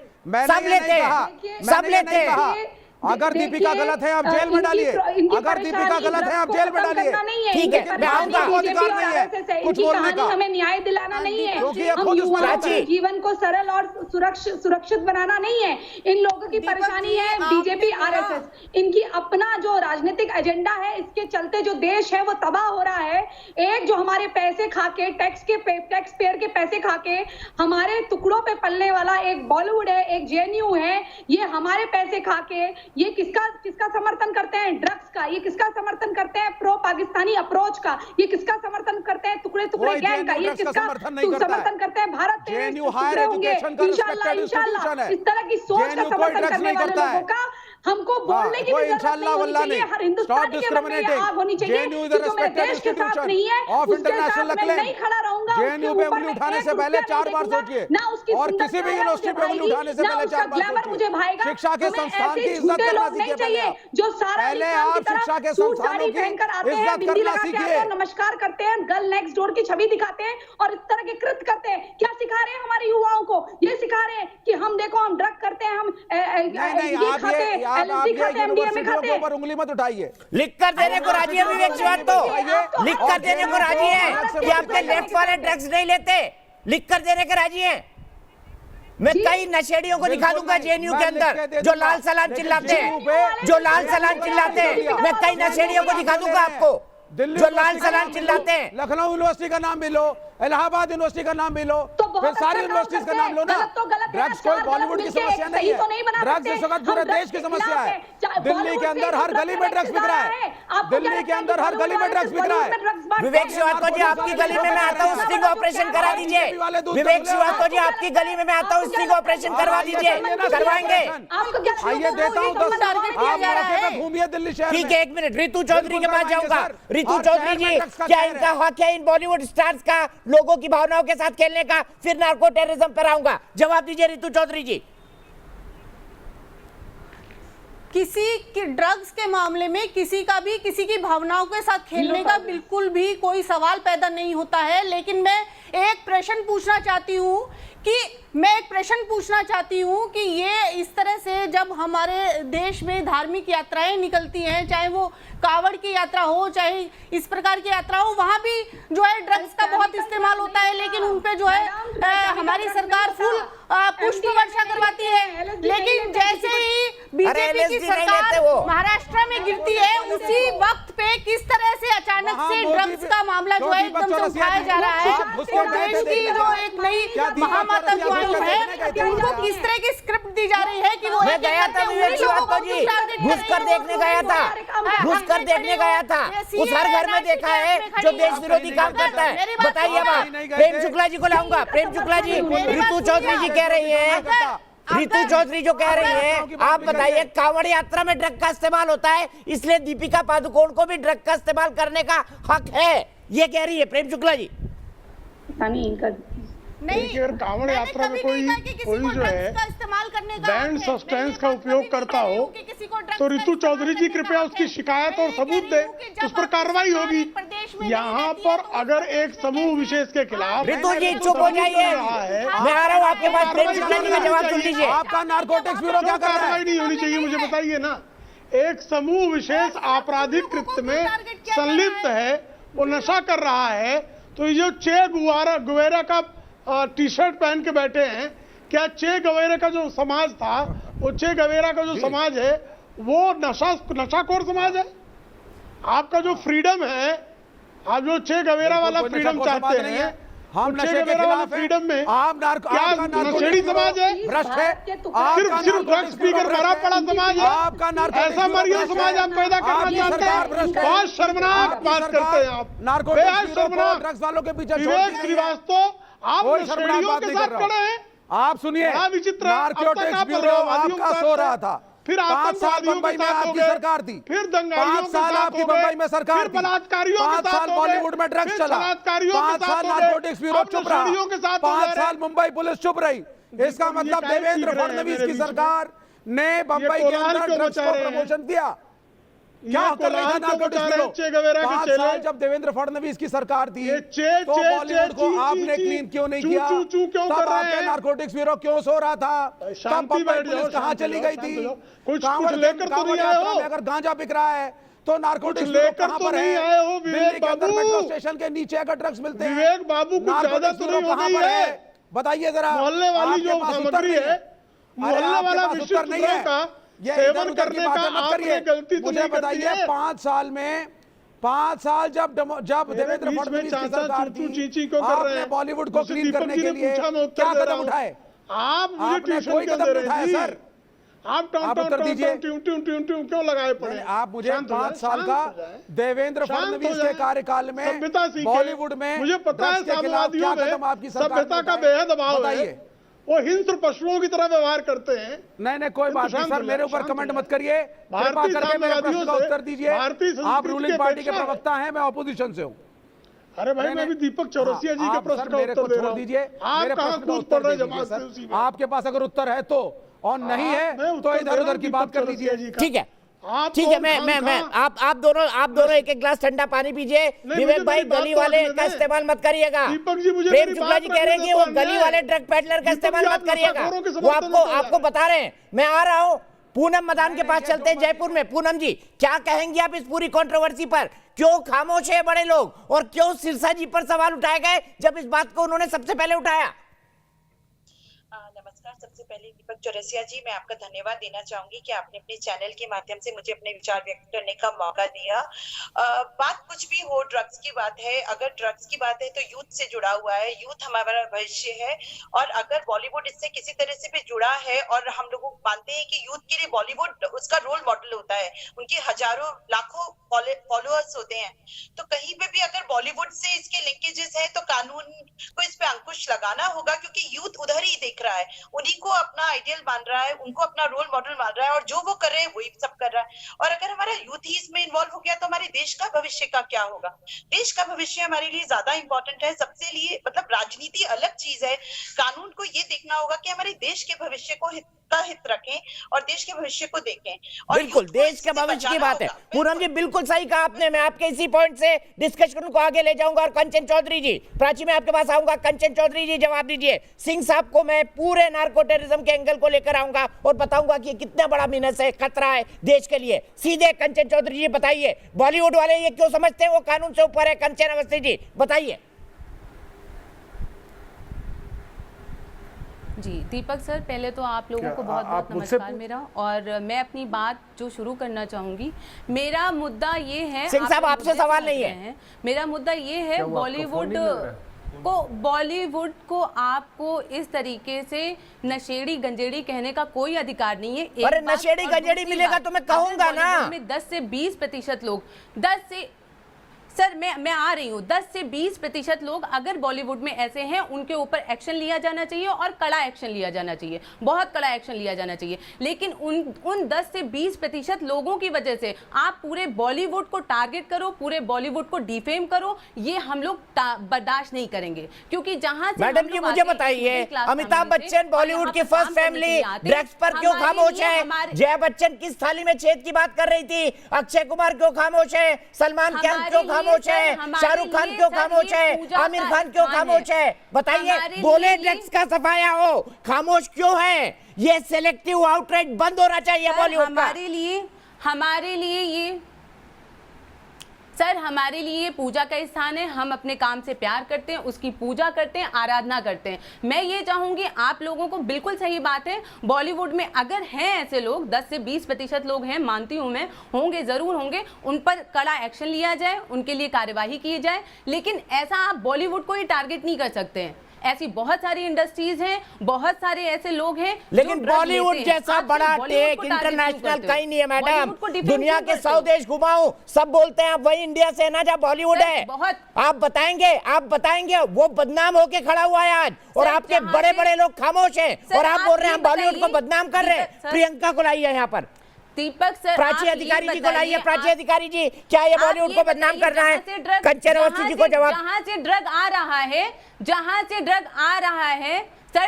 [SPEAKER 1] सब लेते हैं।
[SPEAKER 5] अगर दीपिका गलत है आप जेल में डालिए, अगर दीपिका गलत है आप जेल में डालिए,
[SPEAKER 1] ठीक है, मैं आऊंगा।
[SPEAKER 5] अधिकार नहीं है कुछ बोलने का।
[SPEAKER 7] हमें न्याय दिलाना नहीं है,
[SPEAKER 5] क्योंकि
[SPEAKER 7] हम
[SPEAKER 5] खुद
[SPEAKER 7] युवाओं के जीवन को सरल और सुरक्षित बनाना नहीं है। इन लोगों की परेशानी है बीजेपी आरएसएस, इनकी अपना जो राजनीतिक एजेंडा है, इसके चलते जो देश है वो तबाह हो रहा है। एक जो हमारे पैसे खाके, टैक्स पेयर के पैसे खाके हमारे टुकड़ों पे पलने वाला एक बॉलीवुड है, एक जेएनयू है, ये हमारे पैसे खाके ये किसका समर्थन करते हैं? ड्रग्स का। ये किसका समर्थन करते हैं? प्रो पाकिस्तानी अप्रोच का। ये किसका समर्थन करते हैं? टुकड़े गैंग का। ये किसका समर्थन करते हैं? भारत टुकड़े होंगे इंशाल्लाह। इस तरह की सोच का समर्थन करने वाले लोगों का हमको बोलने की जरूरत नहीं। हर हिंदुस्तानी के मन में आग होनी चाहिए कि जो मेरे देश के साथ नहीं है उसके साथ मैं नहीं खड़ा रहूंगा।
[SPEAKER 5] जेएनयू पे उंगली उठाने से पहले 4 बार सोचिए, और किसी भी यूनिवर्सिटी पे उंगली उठाने से पहले 4 बार सोचिए। शिक्षा के संस्थान की इज्जत करना सीखिए।
[SPEAKER 7] जो सारा
[SPEAKER 5] पहले आप शिक्षा के संस्थानों की इज्जत करना सीखिए।
[SPEAKER 7] नमस्कार करते हैं, गर्ल नेक्स्ट डोर की छवि दिखाते हैं और इस तरह के कृत्य करते हैं। क्या सिखा रहे हैं हमारे युवाओं को? ये सिखा रहे हैं कि हम देखो, हम ड्रग करते हैं, हम
[SPEAKER 5] ऊपर उंगली मत उठाइए।
[SPEAKER 1] लिख कर देने को राजी है विवेक श्रीवास्तव, लिख कर देने को राजी है कि आपके लेफ्ट वाले ड्रग्स नहीं लेते, लिख कर देने के राजी हैं। मैं कई नशेड़ियों को दिखा दूंगा जेएनयू के अंदर जो लाल सलाम चिल्लाते हैं, जो लाल सलाम चिल्लाते हैं। मैं कई नशेड़ियों को दिखा दूंगा आपको जो लाल सलाम चिल्लाते हैं।
[SPEAKER 5] लखनऊ यूनिवर्सिटी का नाम भी लो, इलाहाबाद यूनिवर्सिटी का नाम भी लो, फिर सारी यूनिवर्सिटीज का नाम लो ना। ड्रग्स कोई बॉलीवुड की समस्या नहीं है, ड्रग्स इस वक्त पूरे देश की समस्या है। दिल्ली के अंदर हर गली में ड्रग्स बिक रहा है, दिल्ली के अंदर हर गली में ड्रग्स बिक रहा है।
[SPEAKER 1] विवेक श्रीवास्तव जी, आपकी गली में मैं आता हूँ, स्टिंग ऑपरेशन करा दीजिए। विवेक श्रीवास्तव जी, आपकी गली में मैं आता हूँ, स्टिंग ऑपरेशन करवा दीजिए। करवाएंगे,
[SPEAKER 5] आइए देता हूँ 10, आप मौके पे घूमिए दिल्ली शहर में।
[SPEAKER 1] ठीक है, 1 मिनट, रितु चौधरी के पास जाऊंगा। रितु चौधरी जी, क्या इनका हक है इन बॉलीवुड स्टार्स का लोगों की भावनाओं के साथ खेलने का? फिर नार्को टेररिज्म पर आऊंगा, जवाब दीजिए रितु चौधरी जी।
[SPEAKER 8] किसी के ड्रग्स के मामले में किसी का भी किसी की भावनाओं के साथ खेलने का बिल्कुल भी कोई सवाल पैदा नहीं होता है। लेकिन मैं एक प्रश्न पूछना चाहती हूँ कि ये इस तरह से जब हमारे देश में धार्मिक यात्राएं निकलती हैं, चाहे वो कावड़ की यात्रा हो, चाहे इस प्रकार की यात्रा हो, वहां भी जो है ड्रग्स का बहुत इस्तेमाल होता है। लेकिन उन पे जो है हमारी सरकार फुल पुष्प वर्षा करवाती है। लेकिन जैसे ही बीजेपी की सरकार महाराष्ट्र में गिरती है, उसी वक्त पे किस तरह से अचानक से ड्रग्स का मामला जो है एकदम से उठाया जा रहा है। तो देश की जो एक नई महामाता जो आई है, उनको किस तरह की स्क्रिप्ट दी जा रही है कि वो
[SPEAKER 1] मैं गया था विवेक श्रीवास्तव जी, घुसकर देखने गया था, उस हर घर में देखा है जो देश विरोधी काम करता है। बताइए बात, प्रेम शुक्ला जी को लाऊंगा। प्रेम शुक्ला जी, रितु चौधरी जी कह रही है, रितु चौधरी जो कह रही है, आप बताइए, कांवड़ यात्रा में ड्रग का इस्तेमाल होता है, इसलिए दीपिका पादुकोण को भी ड्रग का इस्तेमाल करने का हक है, ये कह रही है प्रेम शुक्ला जी।
[SPEAKER 9] देखिए, अगर कांवड़ यात्रा में कोई जो है बैंड सब्सटेंस का उपयोग करता हो तो रितु चौधरी जी कृपया उसकी शिकायत और सबूत दे, उस पर कार्रवाई होगी। यहाँ पर अगर एक समूह विशेष के खिलाफ
[SPEAKER 1] रितु जी चुप हो जाइए, मैं आ रहा हूँ आपके पास। प्रेम शुक्ला जी का जवाब सुन लीजिए।
[SPEAKER 5] आपका नारकोटिक्स ब्यूरो क्या कर रहा है?
[SPEAKER 9] कार्रवाई नहीं होनी चाहिए, मुझे बताइए ना। एक समूह विशेष आपराधिक कृत्य में संलिप्त है, वो नशा कर रहा है, तो ये जो चे गुवेरा का टी शर्ट पहन के बैठे हैं, क्या चे गवेरा का जो समाज था, वो चे गवेरा का जो समाज है वो नशाखोर समाज है? आपका जो फ्रीडम है, आप जो चे गवेरा वाला फ्रीडम चाहते हैं,
[SPEAKER 5] हम नशे के खिलाफ
[SPEAKER 9] फ्रीडम में
[SPEAKER 5] आप
[SPEAKER 9] क्या नशेड़ी समाज है?
[SPEAKER 5] भ्रष्ट है,
[SPEAKER 9] सिर्फ ड्रग्स पीकर मरा पड़ा समाज है?
[SPEAKER 5] आपका
[SPEAKER 9] ऐसा मरिया समाज आप पैदा करना चाहते हैं? बहुत शर्मनाक बात करते हैं आप, बेहद शर्मनाक।
[SPEAKER 5] ड्रग्स वालों के पीछे
[SPEAKER 9] विवेक श्रीवास्तव, आप नशेड़ियों के साथ खड़े हैं।
[SPEAKER 5] आप सुनिए,
[SPEAKER 9] विचित्र,
[SPEAKER 5] नारकोटिक्स ब्यूरो आपका सो रहा था।
[SPEAKER 9] फिर
[SPEAKER 5] 5 साल बंबई में आपकी सरकार थी,
[SPEAKER 9] फिर
[SPEAKER 5] 5 साल आपकी बंबई में सरकार थी, 5 साल बॉलीवुड में ड्रग्स चला, 5 साल नारकोटिक्स ब्यूरो चुप रहा, 5 साल मुंबई पुलिस चुप रही। इसका मतलब देवेंद्र फडणवीस की सरकार ने बंबई के अंदर ड्रग्स को प्रमोशन दिया। क्या कर रही थी नारकोटिक्स ब्यूरो? 5 साल जब देवेंद्र फडणवीस की सरकार थी तो बॉलीवुड को आपने क्लीन क्यों नहीं किया? तब आपके नारकोटिक्स ब्यूरो क्यों सो रहा था? तब बंबई पुलिस कहाँ चली गई थी? कांवड़ यात्रा में अगर गांजा बिक रहा है तो नारकोटिक्स ब्यूरो कहाँ पर है? दिल्ली के अंदर मेट्रो स्टेशन के नीचे अगर ड्रग्स मिलते हैं,
[SPEAKER 9] विवेक बाबू
[SPEAKER 5] नारकोटिक्स ब्यूरो कहाँ पर है? बताइए जरा।
[SPEAKER 9] मोहल्ले वाली जो सामग्री है, मोहल्ले वाला विशुद्ध ड्रग का सेवन करने का आपने गलती तो नहीं करती है।
[SPEAKER 5] 5 साल में 5 साल जब देवेंद्र फडणवीस की सरकार थी, आपने बॉलीवुड को क्लीन करने के लिए क्या कदम उठाए?
[SPEAKER 9] आप मुझे ट्यूशन
[SPEAKER 5] कोई कदम नहीं उठाया सर।
[SPEAKER 9] आप क्यों लगाए पड़े?
[SPEAKER 5] आप मुझे 5 साल का देवेंद्र फडणवीस के कार्यकाल में बॉलीवुड में
[SPEAKER 9] मुझे पता है साम्यवादियों में सभ्यता का बेहद अभाव है, वो हिंस्र पशुओं की तरह व्यवहार करते हैं।
[SPEAKER 5] नहीं कोई बात नहीं सर, मेरे ऊपर कमेंट मत करिए, कृपा करके मेरे प्रश्न का उत्तर दीजिए। आप रूलिंग पार्टी के प्रवक्ता हैं, मैं ऑपोजिशन से हूं।
[SPEAKER 9] अरे भाई, मैं भी दीपक चौरसिया जी के प्रश्न का उत्तर दे रहा हूं।
[SPEAKER 5] दीजिए,
[SPEAKER 9] आप कहां कूद पड़ रहे जमात से उसी में?
[SPEAKER 5] आपके पास अगर उत्तर है तो, और नहीं है तो इधर उधर की बात कर लीजिए।
[SPEAKER 1] ठीक है, ठीक है, मैं आप दोनों एक ग्लास ठंडा पानी पीजिए। विवेक भाई, गली वाले का इस्तेमाल मत करिएगा। प्रेम शुक्ला जी कह रहे हैं कि वो गली वाले ड्रग पेडलर का इस्तेमाल मत करिएगा, वो आपको बता रहे हैं। मैं आ रहा हूं, पूनम मदान के पास चलते हैं जयपुर में। पूनम जी, क्या कहेंगी आप इस पूरी कंट्रोवर्सी पर? क्यों खामोश है बड़े लोग, और क्यों सिरसा जी पर सवाल उठाए गए जब इस बात को उन्होंने सबसे पहले उठाया?
[SPEAKER 10] नमस्कार। सबसे पहले दीपक चौरसिया जी, मैं आपका धन्यवाद देना चाहूंगी कि आपने अपने चैनल के माध्यम से मुझे अपने विचार व्यक्त करने का मौका दिया। बात कुछ भी हो, ड्रग्स की बात है, अगर ड्रग्स की बात है तो यूथ से जुड़ा हुआ है, यूथ हमारा भविष्य है। और अगर बॉलीवुड इससे किसी तरह से भी जुड़ा है, और हम लोग मानते हैं कि यूथ के लिए बॉलीवुड उसका रोल मॉडल होता है, उनके हजारों लाखों फॉलोअर्स होते हैं, तो कहीं पे भी अगर बॉलीवुड से इसके लिंकेजेस है तो कानून को इस पे अंकुश लगाना होगा, क्योंकि यूथ उधर ही देख रहा है, उन्हीं को अपना आइडियल मान रहा है, उनको अपना रोल मॉडल मान रहा है, और जो वो कर रहे हैं वही सब कर रहा है। और अगर हमारा यूथ ही इसमें इन्वॉल्व हो गया तो हमारे देश का भविष्य का क्या होगा? देश का भविष्य हमारे लिए ज्यादा इंपॉर्टेंट है। सबसे लिए मतलब राजनीति अलग चीज है, कानून को ये देखना होगा कि हमारे देश के भविष्य को हित रखें और देश के भविष्य को देखें। और
[SPEAKER 1] बिल्कुल देश के भविष्य की बात है पूनम जी, बिल्कुल सही कहा आपने। मैं आपके इसी पॉइंट से डिस्कशन को आगे ले जाऊंगा। और कंचन चौधरी जी, प्राची मैं आपके पास आऊंगा। कंचन चौधरी जी जवाब दीजिए। सिंह साहब को मैं पूरे नार्को टेररिज्म के एंगल को लेकर आऊंगा और बताऊंगा कि कितना बड़ा मीनस है, खतरा है देश के लिए। सीधे कंचन चौधरी जी बताइए, बॉलीवुड वाले ये क्यों समझते हैं वो कानून से ऊपर है? कंचन अवस्थी जी बताइए।
[SPEAKER 11] जी दीपक सर, पहले तो आप लोगों को बहुत बहुत नमस्कार मेरा। और मैं अपनी बात जो शुरू करना चाहूंगी, मेरा मुद्दा ये है,
[SPEAKER 1] सिंह साहब आपसे सवाल नहीं है,
[SPEAKER 11] मेरा मुद्दा ये है बॉलीवुड को आपको इस तरीके से नशेड़ी गंजेड़ी कहने का कोई अधिकार नहीं है।
[SPEAKER 1] अरे नशेड़ी गंजेड़ी मिलेगा तो मैं कहूंगा ना।
[SPEAKER 11] में 10 से 20% लोग, 10 से सर मैं आ रही हूँ, 10 से 20% लोग अगर बॉलीवुड में ऐसे हैं, उनके ऊपर एक्शन लिया जाना चाहिए और कड़ा एक्शन लिया जाना चाहिए, बहुत कड़ा एक्शन लिया जाना चाहिए। लेकिन उन 10 से 20% लोगों की वजह से आप पूरे बॉलीवुड को टारगेट करो, पूरे बॉलीवुड को डिफेम करो, ये हम लोग बर्दाश्त नहीं करेंगे। क्योंकि जहां से
[SPEAKER 1] मैडम जी मुझे बताइए, अमिताभ बच्चन बॉलीवुड की फर्स्ट फैमिली ड्रग्स पर क्यों खामोश है? जया बच्चन किस थाली में छेद की बात कर रही थी? अक्षय कुमार क्यों खामोश है? सलमान खान क्यों खामोश है? शाहरुख खान क्यों खामोश है? आमिर खान क्यों खामोश है? बताइए, बोले ड्रग्स का सफाया हो, खामोश क्यों है? ये सिलेक्टिव आउटरीच बंद होना चाहिए बॉलीवुड का।
[SPEAKER 11] हमारे लिए ये पूजा का स्थान है। हम अपने काम से प्यार करते हैं, उसकी पूजा करते हैं, आराधना करते हैं। मैं ये चाहूंगी आप लोगों को, बिल्कुल सही बात है, बॉलीवुड में अगर हैं ऐसे लोग, 10 से 20% लोग हैं, मानती हूं मैं, होंगे, जरूर होंगे, उन पर कड़ा एक्शन लिया जाए, उनके लिए कार्यवाही की जाए। लेकिन ऐसा आप बॉलीवुड को ही टारगेट नहीं कर सकते हैं। ऐसी बहुत सारी इंडस्ट्रीज हैं, बहुत सारे ऐसे लोग हैं,
[SPEAKER 1] लेकिन बॉलीवुड जैसा बड़ा टेक इंटरनेशनल कहीं नहीं है मैडम। दुनिया के 100 देश घुमाऊं, सब बोलते हैं आप वही इंडिया से ना, जहाँ बॉलीवुड है। आप बताएंगे वो बदनाम होके खड़ा हुआ है आज, और आपके बड़े बड़े लोग खामोश हैं, और आप बोल रहे हैं बॉलीवुड को बदनाम कर रहे हैं। प्रियंका को लाइए यहाँ पर,
[SPEAKER 11] दीपक सर,
[SPEAKER 1] प्राची अधिकारी जी को लाइए। प्राची अधिकारी जी, क्या ये बॉलीवुड को बदनाम कर रहा है? कंचन अवस्थी जी को जवाब।
[SPEAKER 11] जहां से ड्रग आ रहा है सर,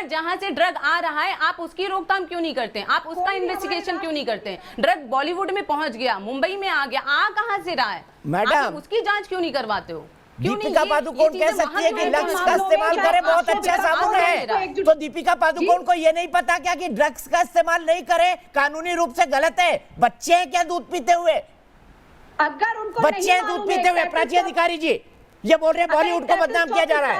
[SPEAKER 11] जहां से ड्रग आ रहा है, आप उसकी रोकथाम क्यों नहीं करते? आप उसका इन्वेस्टिगेशन क्यों नहीं करते? ड्रग बॉलीवुड में पहुंच गया, मुंबई में आ गया, कहां से रहा है मैडम? उसकी जांच क्यों नहीं करवाते हो?
[SPEAKER 1] दीपिका पादुकोण कह सकती है कि ड्रग्स का इस्तेमाल करे, बहुत अच्छा साबुन है, तो दीपिका पादुकोण को ये नहीं पता क्या कि ड्रग्स का इस्तेमाल नहीं करे कानूनी रूप से गलत है? बच्चे हैं क्या दूध पीते हुए?
[SPEAKER 7] अगर उनको
[SPEAKER 1] बच्चे हैं दूध पीते हुए? प्राची अधिकारी जी ये बोल रहे हैं बॉलीवुड को बदनाम किया जा रहा है।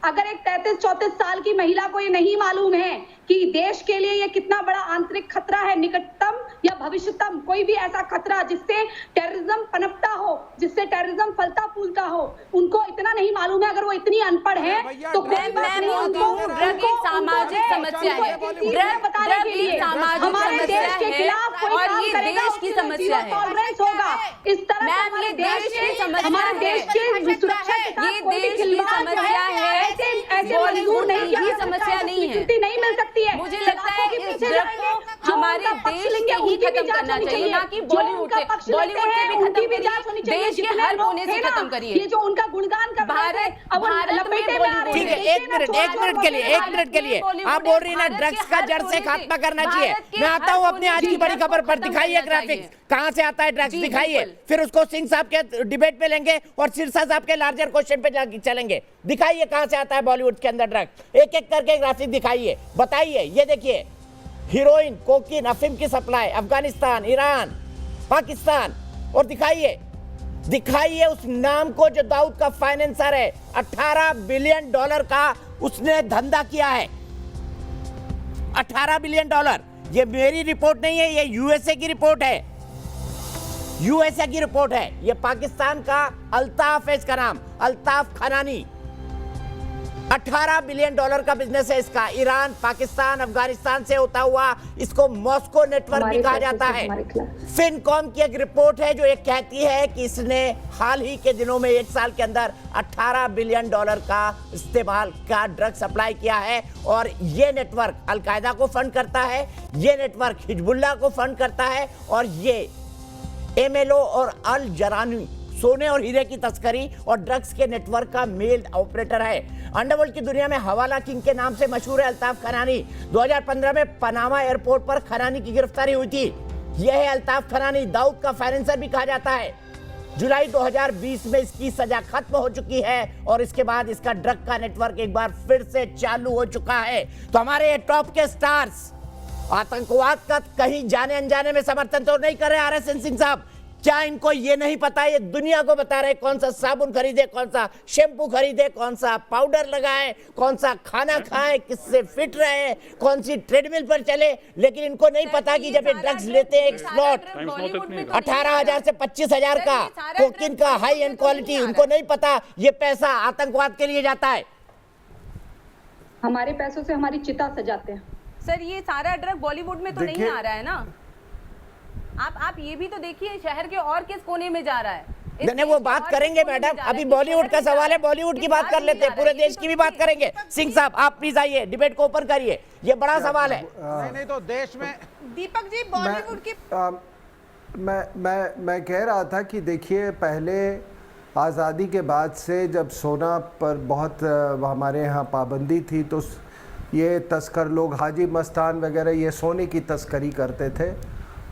[SPEAKER 7] अगर एक 33-34 साल की महिला को ये नहीं मालूम है कि देश के लिए ये कितना बड़ा आंतरिक खतरा है, निकटतम या भविष्यतम कोई भी ऐसा खतरा जिससे टेररिज्म पनपता हो, जिससे टेररिज्म फलता फूलता हो, उनको इतना नहीं मालूम है, अगर वो इतनी अनपढ़ है तो कोई बात नहीं।
[SPEAKER 11] ड्रग एक सामाजिक समस्या है,
[SPEAKER 7] बताने के लिए हमारे देश के खिलाफ कोई काम करेगा उसकी समस्या है, टॉलरेंस होगा। इस तरह हमारे देश की सुरक्षा के साथ कोई भी खिलवाड़ है, ऐसे मंजूर नहीं किया,
[SPEAKER 11] समस्या नहीं है,
[SPEAKER 7] नहीं मिल सकती है।
[SPEAKER 11] मुझे लगता है इस ड्रग को हमारे देश से ही खत्म करना चाहिए, ना कि बॉलीवुड से भी खत्म करिए, देश के हर कोने से खत्म करिए।
[SPEAKER 7] ये जो उनका गुणगान कर
[SPEAKER 11] भारत में
[SPEAKER 1] ठीक है, एक मिनट के लिए आप बोल रही ना ड्रग्स का जड़ से खात्मा करना चाहिए। मैं आता हूँ अपनी आज की बड़ी खबर पर, दिखाइए ग्राफिक्स कहां से आता है ड्रग्स, दिखाइए, फिर उसको सिंह साहब के डिबेट पे लेंगे और सिरसा साहब के लार्जर क्वेश्चन पे चलेंगे। दिखाइए कहां से आता है बॉलीवुड के अंदर ड्रग्स, एक एक करके ग्राफिक दिखाइए, बताइए। ये देखिए, हीरोइन, कोकीन, अफीम की सप्लाई अफगानिस्तान, ईरान, पाकिस्तान, और दिखाइए उस नाम को जो दाऊद का फाइनेंसर है, $18 बिलियन का उसने धंधा किया है। $18 बिलियन। ये मेरी रिपोर्ट नहीं है, ये यूएसए की रिपोर्ट है, यूएसए की रिपोर्ट है। ये पाकिस्तान का अल्ताफ है, इसका नाम अल्ताफ खनानी। $18 बिलियन का बिजनेस है इसका। ईरान, पाकिस्तान, अफगानिस्तान से होता हुआ इसको मॉस्को नेटवर्क भी कहा जाता है। फिनकॉम की एक रिपोर्ट है जो ये कहती है कि इसने हाल ही के दिनों में 1 साल के अंदर $18 बिलियन का इस्तेमाल का ड्रग सप्लाई किया है। और ये नेटवर्क अलकायदा को फंड करता है, ये नेटवर्क हिजबुल्लाह को फंड करता है, और ये एमएलओ और अल जरानी सोने और हीरे की तस्करी और ड्रग्स के नेटवर्क का मेल ऑपरेटर है। अंडरवर्ल्ड की दुनिया में हवाला किंग के नाम से मशहूर है अल्ताफ खनानी। 2015 में पनामा एयरपोर्ट पर खनानी की गिरफ्तारी हुई थी। यह है अल्ताफ खनानी, दाऊद का फाइनेंसर भी कहा जाता है। जुलाई 2020 में इसकी सजा खत्म हो चुकी है और इसके बाद इसका ड्रग का नेटवर्क एक बार फिर से चालू हो चुका है। तो हमारे टॉप के स्टार्स आतंकवाद का कहीं जाने अनजाने में समर्थन तो नहीं कर रहे आरएसएन सिंह साहब? क्या इनको ये नहीं पता? ये दुनिया को बता रहे कौन सा साबुन खरीदे, कौन सा शैम्पू खरीदे, कौन सा पाउडर लगाए, कौन सा खाना खाए, किससे फिट रहे, कौन सी ट्रेडमिल पर चले। लेकिन इनको नहीं पता कि जब ये ड्रग्स लेते हैं एक स्लॉट 18,000 से 25,000 का कोकीन का हाई एंड क्वालिटी, उनको नहीं पता ये पैसा आतंकवाद के लिए जाता है।
[SPEAKER 7] हमारे पैसों से हमारी चिता सजाते हैं।
[SPEAKER 11] सर ये सारा ड्रग बॉलीवुड में तो नहीं आ रहा है ना? आप ये भी तो देखिए शहर के और किस कोने में जा रहा है।
[SPEAKER 1] नहीं, वो बात करेंगे मैडम, अभी बॉलीवुड का सवाल है, बॉलीवुड की बात कर लेते हैं, पूरे देश की भी बात करेंगे। सिंह साहब आप प्लीज आइए, डिबेट को ओपन करिए, ये बड़ा सवाल है।
[SPEAKER 5] नहीं तो देश में
[SPEAKER 8] दीपक जी बॉलीवुड की
[SPEAKER 12] मैं कह रहा था कि देखिए पहले आज़ादी के बाद से जब सोना पर बहुत हमारे यहाँ पाबंदी थी तो ये तस्कर लोग हाजी मस्तान वगैरह ये सोने की तस्करी करते थे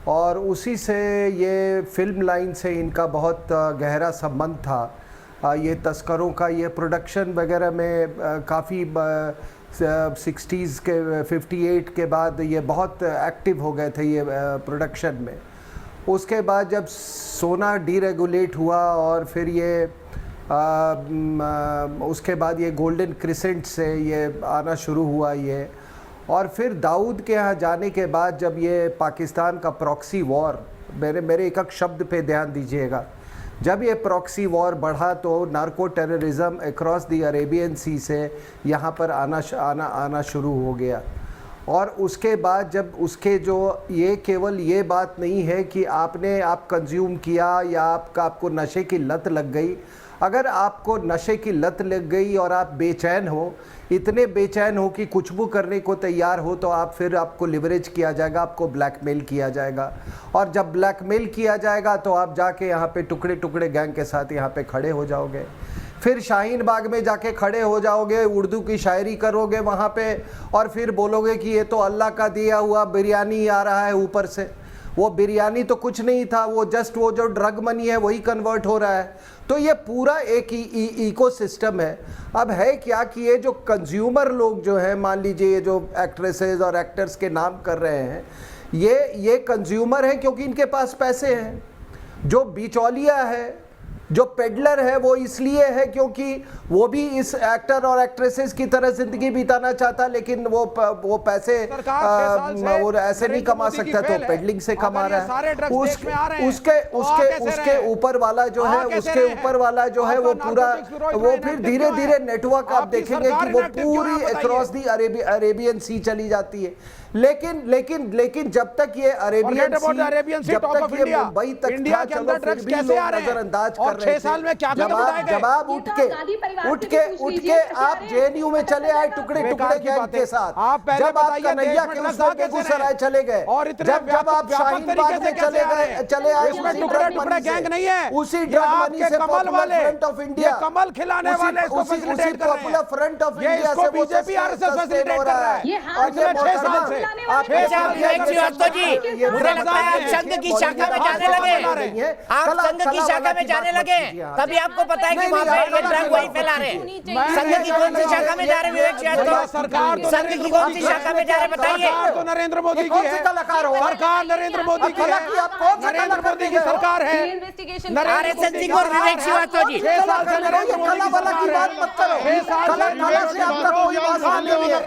[SPEAKER 12] और उसी से ये फिल्म लाइन से इनका बहुत गहरा संबंध था। ये तस्करों का ये प्रोडक्शन वगैरह में काफ़ी 60s के 58 के बाद ये बहुत एक्टिव हो गए थे ये प्रोडक्शन में। उसके बाद जब सोना डीरेगुलेट हुआ और फिर ये उसके बाद ये गोल्डन क्रिसेंट से ये आना शुरू हुआ ये, और फिर दाऊद के यहाँ जाने के बाद जब ये पाकिस्तान का प्रॉक्सी वॉर, मेरे एक एक शब्द पे ध्यान दीजिएगा, जब ये प्रॉक्सी वॉर बढ़ा तो narco terrorism across the Arabian sea से यहाँ पर आना शुरू हो गया। और उसके बाद जब उसके जो ये केवल ये बात नहीं है कि आप कंज्यूम किया या आपको नशे की लत लग गई। अगर आपको नशे की लत लग गई और आप बेचैन हो, इतने बेचैन हो कि कुछ भी करने को तैयार हो, तो आपको लिवरेज किया जाएगा, आपको ब्लैकमेल किया जाएगा। और जब ब्लैकमेल किया जाएगा तो आप जाके यहाँ पे टुकड़े टुकड़े गैंग के साथ यहाँ पे खड़े हो जाओगे, फिर शाहीन बाग में जाके खड़े हो जाओगे, उर्दू की शायरी करोगे वहाँ पे और फिर बोलोगे कि ये तो अल्लाह का दिया हुआ बिरयानी आ रहा है ऊपर से। वो बिरयानी तो कुछ नहीं था, वो जस्ट वो जो ड्रग मनी है वही कन्वर्ट हो रहा है। तो ये पूरा एक इकोसिस्टम है। अब है क्या कि ये जो कंज्यूमर लोग जो हैं, मान लीजिए ये जो एक्ट्रेसेस और एक्टर्स के नाम कर रहे हैं, ये कंज्यूमर हैं क्योंकि इनके पास पैसे हैं। जो बिचौलिया है, जो पेडलर है, वो इसलिए है क्योंकि वो भी इस एक्टर और एक्ट्रेसेस की तरह जिंदगी बिताना चाहता, लेकिन वो पैसे वो ऐसे नहीं कमा सकता, तो पेडलिंग से कमा रहा है। उसके ऊपर वाला जो है, उसके ऊपर वाला जो है वो पूरा, वो फिर धीरे धीरे नेटवर्क आप देखेंगे कि वो पूरी अक्रॉस दी अरेबियन सी चली जाती है। लेकिन जब तक ये अरेबियन सी, जब तक ये मुंबई तक था, चलो फिर भी लोग नजरअंदाज कर रहे थे। जब आप उठ के आप जेएनयू में चले आए टुकड़े टुकड़े गैंग के साथ, जब आप कन्हैया के उसमें बेगूसराय चले गए, जब आप शाहीन बाग में चले आए, उसी ड्रग मनी से पॉपुलर फ्रंट ऑफ इंडिया,
[SPEAKER 5] कमल खिलाने वाले
[SPEAKER 12] उसी पॉपुलर फ्रंट ऑफ इंडिया से वो सस्टेन हो रहा है।
[SPEAKER 1] संघ की शाखा में जाने लगे, आप संघ की शाखा में जाने लगे, तभी आपको पता है कि वहाँ पे ये ड्रग वही फैला रहे हैं। संघ की कौन सी शाखा में जा रहे हैं? सरकार संघ की कौन सी शाखा में जा रहे, बताइए।
[SPEAKER 5] तो नरेंद्र मोदी की है, सरकार नरेंद्र मोदी की है, नरेंद्र मोदी की सरकार है।
[SPEAKER 1] आरएसएन सिंह और विवेक श्रीवास्तव जी,
[SPEAKER 5] 6 साल से नरेंद्र मोदी की बात मत करो। 6 साल से
[SPEAKER 12] कला से आपका कोई बात नहीं है।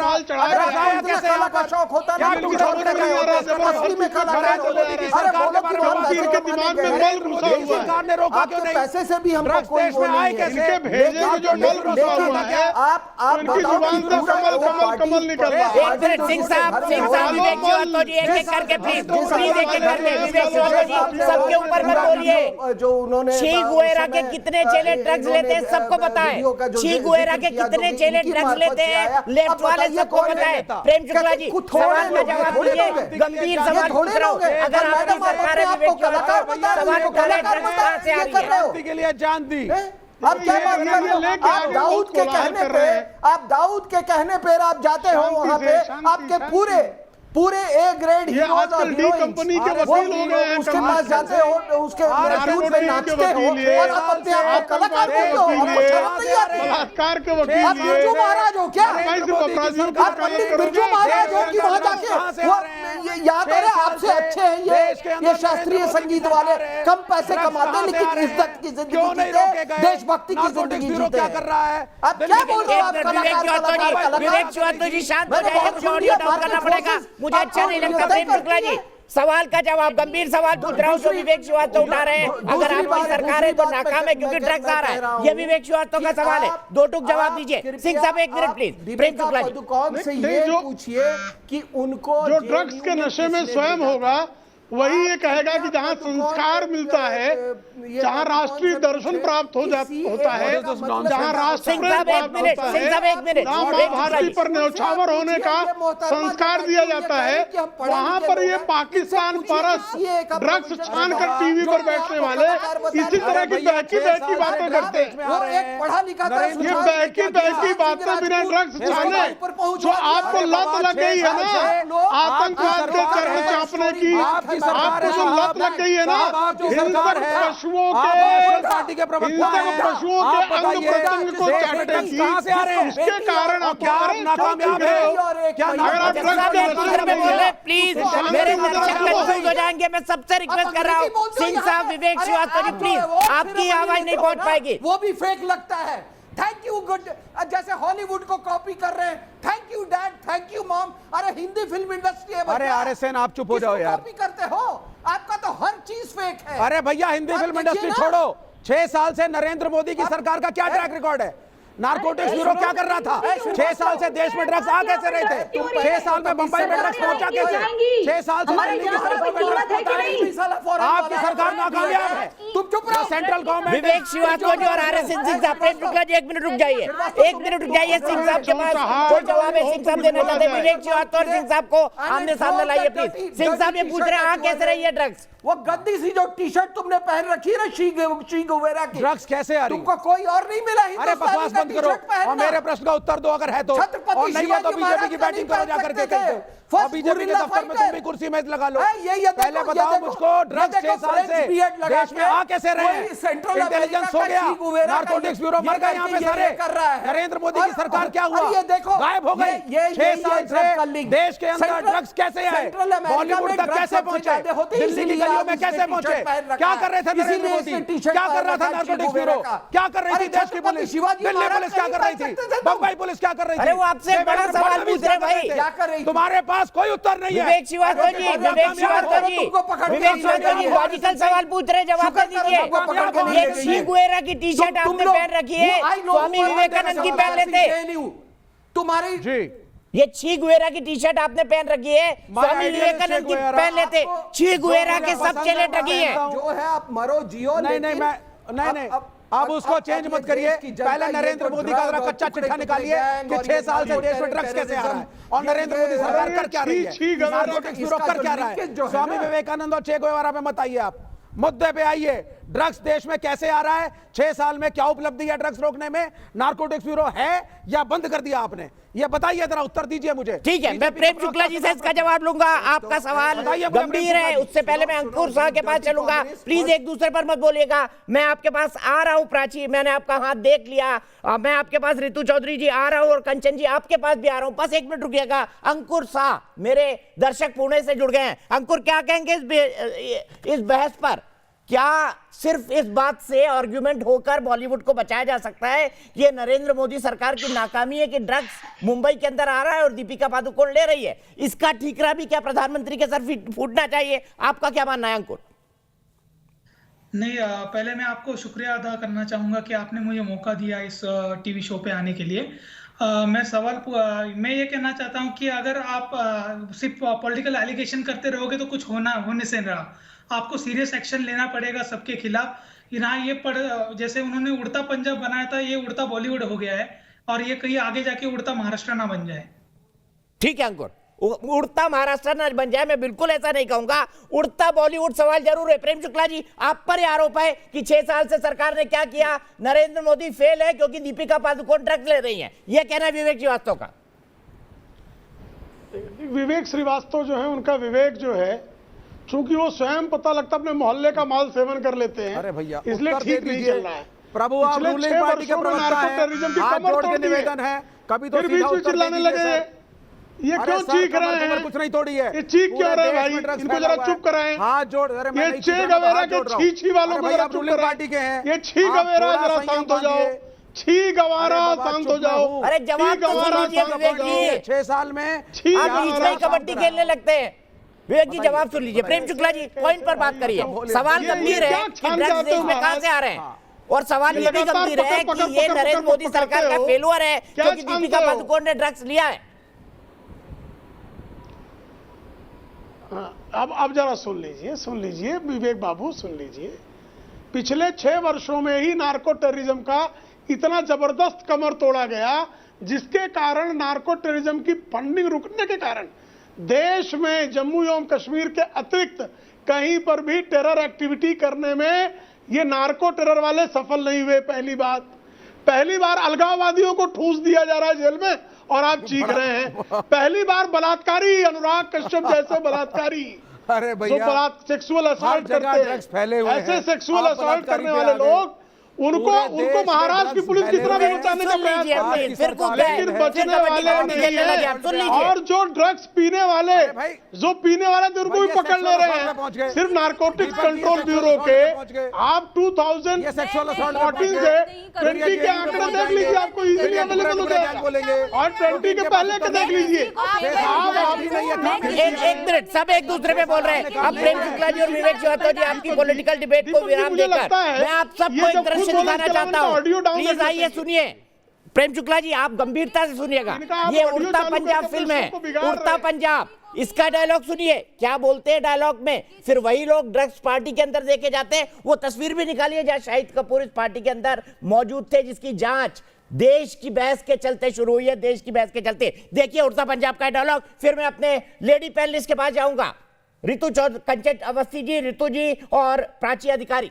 [SPEAKER 5] कैसे
[SPEAKER 12] का शौक होता ना
[SPEAKER 9] क्या
[SPEAKER 12] तुम
[SPEAKER 9] कुछ
[SPEAKER 12] सब
[SPEAKER 9] समझ
[SPEAKER 12] कर
[SPEAKER 9] में
[SPEAKER 12] रहे
[SPEAKER 9] नहीं आ रहा
[SPEAKER 12] होते,
[SPEAKER 9] जब
[SPEAKER 12] असली में कलाकार
[SPEAKER 5] नरेंद्र मोदी की
[SPEAKER 12] अरे
[SPEAKER 5] सरकार
[SPEAKER 12] बोलो
[SPEAKER 5] के
[SPEAKER 12] कि
[SPEAKER 5] बारे में
[SPEAKER 12] हम
[SPEAKER 9] इनके
[SPEAKER 12] पैसे
[SPEAKER 9] दिमाग में
[SPEAKER 12] कमाने
[SPEAKER 9] बल घुसा
[SPEAKER 12] गए।
[SPEAKER 9] हुआ है।
[SPEAKER 5] सरकार ने रोका क्यों
[SPEAKER 12] आपके
[SPEAKER 5] नहीं?
[SPEAKER 12] पैसे से भी हमको
[SPEAKER 5] ड्रग्स
[SPEAKER 12] कोई
[SPEAKER 5] देश
[SPEAKER 12] वो
[SPEAKER 5] में
[SPEAKER 12] नहीं
[SPEAKER 5] आए
[SPEAKER 12] है।
[SPEAKER 5] कैसे?
[SPEAKER 9] इनके भेजे में जो बल घुसा हुआ है
[SPEAKER 12] आप
[SPEAKER 9] इनकी
[SPEAKER 12] बताओ
[SPEAKER 9] जुबान
[SPEAKER 12] कि
[SPEAKER 9] से
[SPEAKER 12] पूरा
[SPEAKER 9] कमल
[SPEAKER 12] वो
[SPEAKER 9] कमल
[SPEAKER 12] पार्टी-
[SPEAKER 9] कमल निकल रहा है।
[SPEAKER 1] एक मिनट सिंह साहब विवेक श्रीवास्तव जी एक एक करके प्लीज एक एक करके विवेक श्रीवास्तव जी सबके ऊपर मत बोलिए।
[SPEAKER 12] जो उन्होंने
[SPEAKER 1] चीगुएरा के कितने चेले ड्रग्स लेते हैं सबको पता है। चीगुएरा के कितने चेले ड्रग्स लेते हैं लेफ्ट वाले सबको पता है। प्रेम शुक्ला जी सवाल का जवाब दीजिए, गंभीर सवाल पूछ रहा हूँ। अगर आपकी सरकार है विवेक श्रीवास्तव सवाल उठा रहे ड्रग्स कहाँ से आ रही है?
[SPEAKER 5] के लिए जान दी।
[SPEAKER 12] आप क्या बात कर रहे हो? आप दाऊद के कहने पे, आप दाऊद के कहने पे आप जाते हो वहां पे, आपके पूरे ए ग्रेड
[SPEAKER 9] ये आजकल डी कंपनी के वकील हो गए हैं,
[SPEAKER 12] उसके पास जाते हो, उसके मजदूर पे नाचते हो और आप अपने आप को कलाकार बोलते हो। आपको शर्म नहीं आती?
[SPEAKER 9] बलात्कार के वकील
[SPEAKER 12] आप बिरजू महाराज हो क्या? आप पंडित बिरजू महाराज हो कि वहां जाके वो याद है आपसे अच्छे हैं ये शास्त्रीय संगीत वाले, कम पैसे कमाते हैं लेकिन इज्जत की जिंदगी जीते, देशभक्ति की जिंदगी जीते।
[SPEAKER 5] क्या कर रहा है?
[SPEAKER 12] आप क्या बोल रहे हो? आप
[SPEAKER 1] विवेक श्रीवास्तव जी शांत हो जाइए, मुझे ऑडियो डाउन करना पड़ेगा, मुझे अच्छा नहीं लगता। प्रेम शुक्ला जी सवाल का जवाब, गंभीर सवाल पूछ रहा हूँ जो विवेक श्रीवास्तव उठा रहे हैं। अगर आपकी सरकार है तो नाकाम है क्योंकि ड्रग्स आ रहा है, ये विवेक श्रीवास्तव का सवाल है। दो टूक जवाब दीजिए। सिंह साहब एक मिनट प्लीज। प्रेम शुक्ला जी
[SPEAKER 12] कौन से ये पूछिए कि उनको
[SPEAKER 9] जो ड्रग्स के नशे में स्वयं होगा वही ये कहेगा कि जहाँ संस्कार मिलता है, जहाँ राष्ट्रीय दर्शन प्राप्त होता है, जहाँ राष्ट्र प्रेम प्राप्त होता है, जहाँ माँ भारती पर न्यौछावर होने का संस्कार दिया जाता है, वहाँ पर ये पाकिस्तान परस ड्रग्स छान कर टीवी पर बैठने वाले इसी तरह की बहकी बातें करते हैं। ये बहकी बातें बिना ड्रग्स छाने जो आपको लत लग गई है ना आतंकवाद के चरम चापने की, आपको जो लत लग गई है ना हिंसक पशुओं के अंग प्रत्यंग को चाटने की, उसके कारण आप नाकामयाब है। क्या
[SPEAKER 1] प्लीज मेरे दर्शक कंफ्यूज हो जाएंगे, मैं सबसे रिक्वेस्ट कर रहा हूँ। सिंह साहब विवेक श्रीवास्तव जी प्लीज, आपकी आवाज नहीं पहुंच पाएगी।
[SPEAKER 12] वो भी फेक लगता है। थैंक यू गुड, जैसे हॉलीवुड को कॉपी कर रहे हैं। Thank you dad, thank you mom. अरे हिंदी फिल्म इंडस्ट्री है।
[SPEAKER 5] अरे आर सेन आप चुप हो जाओ यार।
[SPEAKER 12] कॉपी करते हो, आपका तो हर चीज फेक है।
[SPEAKER 5] अरे भैया हिंदी फिल्म इंडस्ट्री छोड़ो, 6 साल से नरेंद्र मोदी की सरकार का क्या ट्रैक रिकॉर्ड है? नारकोटिक्स ब्यूरो क्या कर रहा था? 6 साल से देश में ड्रग्स आ कैसे रहे थे? 6 साल में बंबई में ड्रग्स पहुंचा कैसे? 6 साल से दिल्ली की सड़कों पे ड्रग्स पहुंचा नहीं। आपकी सरकार नाकामयाब है।
[SPEAKER 12] तुम चुप रहो।
[SPEAKER 5] सेंट्रल गवर्नमेंट
[SPEAKER 1] विवेक श्रीवास्तव जी और आर.एस. सिंह साहब, प्रेम शुक्ला जी एक मिनट रुक जाइए, एक मिनट रुक जाइए। सिंह साहब के पास कोई जवाब है, सिंह साहब देना चाहते हैं। विवेक श्रीवास्तव और सिंह साहब को आमने सामने लाइए प्लीज। सिंह साहब ये पूछ रहे हैं आ कैसे रही है ड्रग्स?
[SPEAKER 12] वो गंदी सी जो टी शर्ट तुमने पहन रखी है ना शी गुवेरा की,
[SPEAKER 5] ड्रग्स कैसे आ रही?
[SPEAKER 12] तुमको कोई और नहीं मिला?
[SPEAKER 5] अरे बकवास बंद करो और मेरे प्रश्न का उत्तर दो अगर है तो, और नहीं है तो बीजेपी की बैटिंग करो जाकर के। और बीजेपी के दफ्तर में तुम भी कुर्सी में लगा लो। पहले बताओ मुझको ड्रग्स 6 साल से देश में आ कैसे रहे? इंटेलिजेंस हो गया, नारकोटिक्स ब्यूरो मर गए यहाँ पे सारे। नरेंद्र मोदी की सरकार क्या हुआ? गायब हो गई। 6 साल से देश के अंदर ड्रग्स कैसे आए? बॉलीवुड तक कैसे पहुंचे? दिल्ली की गलियों में कैसे पहुंचे? क्या कर रहे थे नरेंद्र मोदी? क्या कर रहा था नारकोटिक्स ब्यूरो? क्या कर रही थी देश की पुलिस? दिल्ली पुलिस क्या कर रही थी? बम्बई पुलिस क्या कर रही थी?
[SPEAKER 1] अरे वो आपसे बड़ा सवाल पूछ रहे भाई,
[SPEAKER 12] क्या कर रही थी?
[SPEAKER 5] तुम्हारे पास कोई उत्तर नहीं है।
[SPEAKER 1] विवेक श्रीवास्तव जी, विवेक श्रीवास्तव जी, विवेक श्रीवास्तव जी लॉजिकल सवाल पूछ रहे, जवाब दे दीजिए। ये ची गुवेरा की टी शर्ट आपने पहन रखी है, स्वामी विवेकानंद की पहन लेते।
[SPEAKER 12] तुम्हारी
[SPEAKER 5] जी
[SPEAKER 1] ये ची गुवेरा की टी शर्ट आपने पहन रखी है, स्वामी विवेकानंद की पहन लेते। ची गुवेरा के सब चेले ठगी है।
[SPEAKER 12] जो है आप मरो जियो।
[SPEAKER 5] नहीं अब उसको चेंज मत करिए। पहले नरेंद्र मोदी का जरा कच्चा चिट्ठा निकालिए कि 6 साल से देश में ड्रग्स कैसे आ रहा है और नरेंद्र मोदी सरकार कर क्या रही है, नारकोटिक्स ब्यूरो कर क्या रहा है। स्वामी विवेकानंद और चे गुवेरा पे मत आइए, आप मुद्दे पे आइए। ड्रग्स देश में कैसे आ रहा है? 6 साल में क्या उपलब्धि है ड्रग्स रोकने में? नारकोटिक्स ब्यूरो है या बंद कर दिया आपने? ये बताइए, जरा उत्तर दीजिए मुझे।
[SPEAKER 1] ठीक है, मैं प्रेम शुक्ला जी से इसका जवाब लूंगा। आपका सवाल गंभीर है, उससे पहले मैं अंकुर शाह के पास चलूंगा। प्लीज एक दूसरे पर मत बोलिएगा। मैं आपके पास आ रहा हूं प्राची, मैंने आपका हाथ देख लिया। मैं आपके पास रितु चौधरी जी आ रहा हूं और कंचन जी आपके पास भी आ रहा हूं। बस एक मिनट रुकिएगा। अंकुर शाह, मेरे दर्शक पुणे से जुड़ गए हैं। अंकुर क्या कहेंगे इस बहस पर? क्या सिर्फ इस बात से आर्गुमेंट होकर बॉलीवुड को बचाया जा सकता है कि ये नरेंद्र मोदी सरकार की नाकामी है कि ड्रग्स मुंबई के अंदर आ रहा है और दीपिका पादुकोण ले रही है? इसका ठीकरा भी क्या प्रधानमंत्री के सर फूटना चाहिए? आपका क्या मानना है अंकुर?
[SPEAKER 13] नहीं, पहले मैं आपको शुक्रिया अदा करना चाहूँगा कि आपने मुझे मौका दिया इस टीवी शो पे आने के लिए। मैं ये कहना चाहता हूँ कि अगर आप सिर्फ पॉलिटिकल एलिगेशन करते रहोगे तो कुछ होने से रहा, आपको सीरियस एक्शन लेना पड़ेगा सबके खिलाफ। यहाँ जैसे उन्होंने उड़ता पंजाब बनाया था, ये उड़ता बॉलीवुड हो गया है और ये कहीं आगे जाके उड़ता महाराष्ट्र ना बन जाए।
[SPEAKER 1] ठीक है अंकुर, उड़ता महाराष्ट्र न बन जाए, मैं बिल्कुल ऐसा नहीं कहूंगा। उड़ता बॉलीवुड सवाल जरूर है। प्रेम शुक्ला जी, आप पर आरोप है कि 6 साल से सरकार ने क्या किया, नरेंद्र मोदी फेल है क्योंकि दीपिका पादुकोण ड्रग्स ले रही हैं, यह कहना है विवेक श्रीवास्तव का।
[SPEAKER 9] विवेक श्रीवास्तव जो है, उनका विवेक जो है, चूंकि वो स्वयं पता लगता अपने मोहल्ले का माल सेवन कर लेते हैं,
[SPEAKER 5] अरे भैया
[SPEAKER 9] इसलिए ठीक नहीं चल रहा है।
[SPEAKER 5] प्रभु, आप रूलिंग पार्टी के प्रवक्ता हैं, हाथ जोड़ के निवेदन है, कभी तो सीधा उत्तर
[SPEAKER 9] चिल्लाने लगे। ये क्यों चीख रहे हैं?
[SPEAKER 5] कुछ नहीं तोड़ी है,
[SPEAKER 9] ये चीख क्यों रहे हैं भाई? इनको जरा चुप कराएं।
[SPEAKER 5] हाथ जोड़, अरे मैं
[SPEAKER 9] ये चे गवेरा के छी वालों को जरा चुप कराएं।
[SPEAKER 5] पार्टी के हैं,
[SPEAKER 9] ये छी गवेरा जरा शांत हो जाओ, छी गवारा शांत हो जाओ।
[SPEAKER 1] अरे जवाब तो सुनिए विवेक जी।
[SPEAKER 5] 6 साल में
[SPEAKER 1] आप बीच में कबड्डी खेलने लगते हैं। विवेक जी जवाब सुन लीजिए। प्रेम शुक्ला जी पॉइंट पर बात करिए। सवाल गंभीर है कि ड्रग्स देश में कहां से आ रहे हैं, और सवाल ये भी गंभीर है कि ये नरेंद्र मोदी सरकार का फेलुअर है क्योंकि दीपिका पादुकोण ने ड्रग्स लिया है।
[SPEAKER 9] अब जरा सुन लीजिए विवेक बाबू, सुन लीजिए। पिछले 6 वर्षों में ही नार्को टेररिज्म का इतना जबरदस्त कमर तोड़ा गया, जिसके कारण नार्को टेररिज्म की फंडिंग रुकने के कारण देश में जम्मू एवं कश्मीर के अतिरिक्त कहीं पर भी टेरर एक्टिविटी करने में ये नार्को टेरर वाले सफल नहीं हुए। पहली बार अलगाववादियों को ठूस दिया जा रहा है जेल में और आप चीख रहे हैं। पहली बार बलात्कारी, अनुराग कश्यप जैसे बलात्कारी,
[SPEAKER 5] अरे भैया
[SPEAKER 9] जो सेक्सुअल असॉल्ट करते हैं, ऐसे सेक्सुअल असॉल्ट करने वाले लोग, उनको महाराष्ट्र की पुलिस कितना भी बचाने का प्रयास करती है, लेकिन बचने वाले नहीं है। और जो ड्रग्स पीने वाले थे उनको भी पकड़ ले रहे हैं। सिर्फ नारकोटिक्स कंट्रोल ब्यूरो के आप 2014 से 20 के आंकड़े देख लीजिए, आपको इजीली अवेलेबल हो जाएगा। और 20 के पहले के देख लीजिए।
[SPEAKER 1] एक मिनट, सब एक दूसरे पे बोल रहे हैं। अब प्रेम शुक्ला जी और विवेक श्रीवास्तव जी आपकी पॉलिटिकल डिबेट को विराम देकर मैं आप सबको एक दृश्य दिखाना चाहता हूं। प्लीज आइए, सुनिए। प्रेम शुक्ला जी आप गंभीरता से सुनिएगा। ये उड़ता पंजाब फिल्म है, उड़ता पंजाब, इसका डायलॉग सुनिए। क्या बोलते हैं डायलॉग में? फिर वही लोग ड्रग्स पार्टी के अंदर देखे जाते हैं। वो तस्वीर भी निकालिए जहां शाहिद कपूर इस पार्टी के अंदर मौजूद थे, जिसकी जांच देश की बहस के चलते शुरू हुई है। देश की बहस के चलते देखिए उड़ता पंजाब का डायलॉग। फिर मैं अपने लेडी पैनलिस्ट के पास जाऊंगा, रितु चौधरी, कंचन अवस्थी जी, रितु जी और प्राची अधिकारी।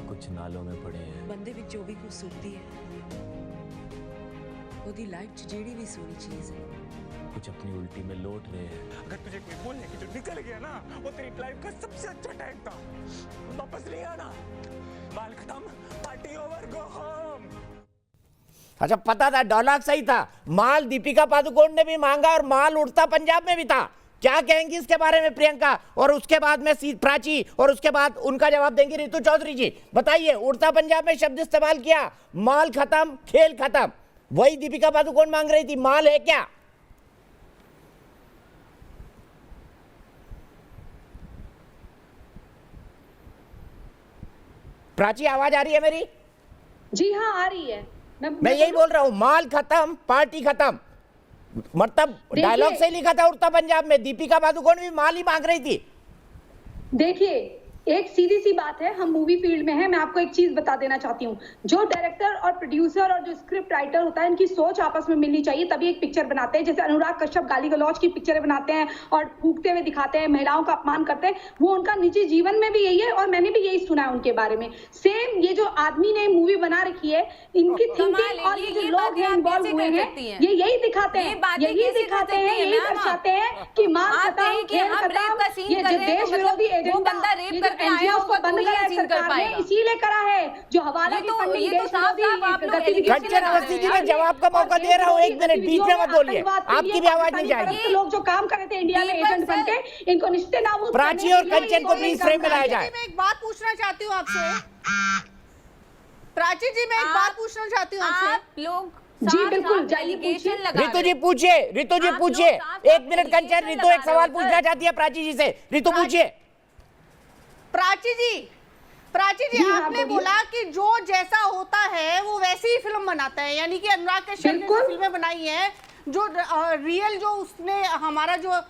[SPEAKER 14] कुछ नालों में पड़े हैं
[SPEAKER 15] बंदे विच जो भी खूबसूरती है, ओदी लाइफ च जेड़ी भी सोनी चीज है,
[SPEAKER 14] कुछ अपनी उल्टी में लौट रहे हैं।
[SPEAKER 16] अगर तुझे कोई बोलने की जो निकल गया ना, वो तेरी लाइफ का सबसे अच्छा टाइम था। वापस नहीं आना, बाल खत्म, पार्टी ओवर, गो होम।
[SPEAKER 1] अच्छा, पता था, डायलॉग सही था। माल दीपिका पादुकोण ने भी मांगा और माल उड़ता पंजाब में भी था। क्या कहेंगी इसके बारे में प्रियंका? और उसके बाद में प्राची, और उसके बाद उनका जवाब देंगी रितु चौधरी जी। बताइए, उड़ता पंजाब में शब्द इस्तेमाल किया, माल खत्म, खेल खत्म। वही दीपिका पादुकोण मांग रही थी, माल है क्या? प्राची आवाज आ रही है मेरी?
[SPEAKER 7] जी हाँ, आ रही है।
[SPEAKER 1] मैं यही बोल रहा हूं, माल खत्म, पार्टी खत्म। मतलब डायलॉग से लिखा था उड़ता पंजाब में, दीपिका पादुकोण भी माल ही मांग रही थी।
[SPEAKER 7] देखिए, एक सीधी सी बात है, हम मूवी फील्ड में हैं। मैं आपको एक चीज बता देना चाहती हूँ, जो डायरेक्टर और प्रोड्यूसर और जो स्क्रिप्ट राइटर होता है, इनकी सोच आपस में मिलनी चाहिए, तभी एक पिक्चर बनाते हैं। जैसे अनुराग कश्यप गाली गलौज की पिक्चरें बनाते हैं और फूकते हुए दिखाते हैं, महिलाओं का अपमान करते हैं, वो उनका निजी जीवन में भी यही है और मैंने भी यही सुना है उनके बारे में। सेम ये जो आदमी ने मूवी बना रखी है, इनकी थिंकिंग और ये जो लोग हैं इन्वॉल्व हुए हैं, ये यही दिखाते हैं, यही दिखाते हैं, यही दर्शाते हैं कि मां खत्म, खेल खत्म। ये जो देश विरोधी एजेंडा है उसको बंद करा है सरकार ने, इसीलिए करा है जो हवाला की फंडिंग देश विरोधी
[SPEAKER 1] कंचन अवस्थी जी, मैं जवाब का मौका दे रहा हूँ, 1 मिनट बीच में मत बोलिए, आपकी भी आवाज नहीं जाएगी।
[SPEAKER 7] लोग जो काम कर रहे थे इंडिया में एजेंट बनके, इनको निश्चित नाबूद
[SPEAKER 1] प्राची और कंचन को प्लीज फ्रेम में लाया जाए।
[SPEAKER 8] मैं एक बात पूछना चाहती हूँ आपसे, प्राची जी, मैं एक बात पूछना चाहती हूँ आपसे।
[SPEAKER 11] आप लोग
[SPEAKER 7] जी बिल्कुल,
[SPEAKER 1] रितु जी पूछिए, रितु जी पूछिए, 1 मिनट कंचन, रितु एक सवाल पूछना चाहती है प्राची जी से, रितु पूछिए।
[SPEAKER 8] प्राची जी आपने बोला कि जो जैसा होता है वो वैसी ही फिल्म बनाता है, यानी कि अनुराग कश्यप ने जो फिल्में बनाई है, जो रियल जो उसने हमारा जो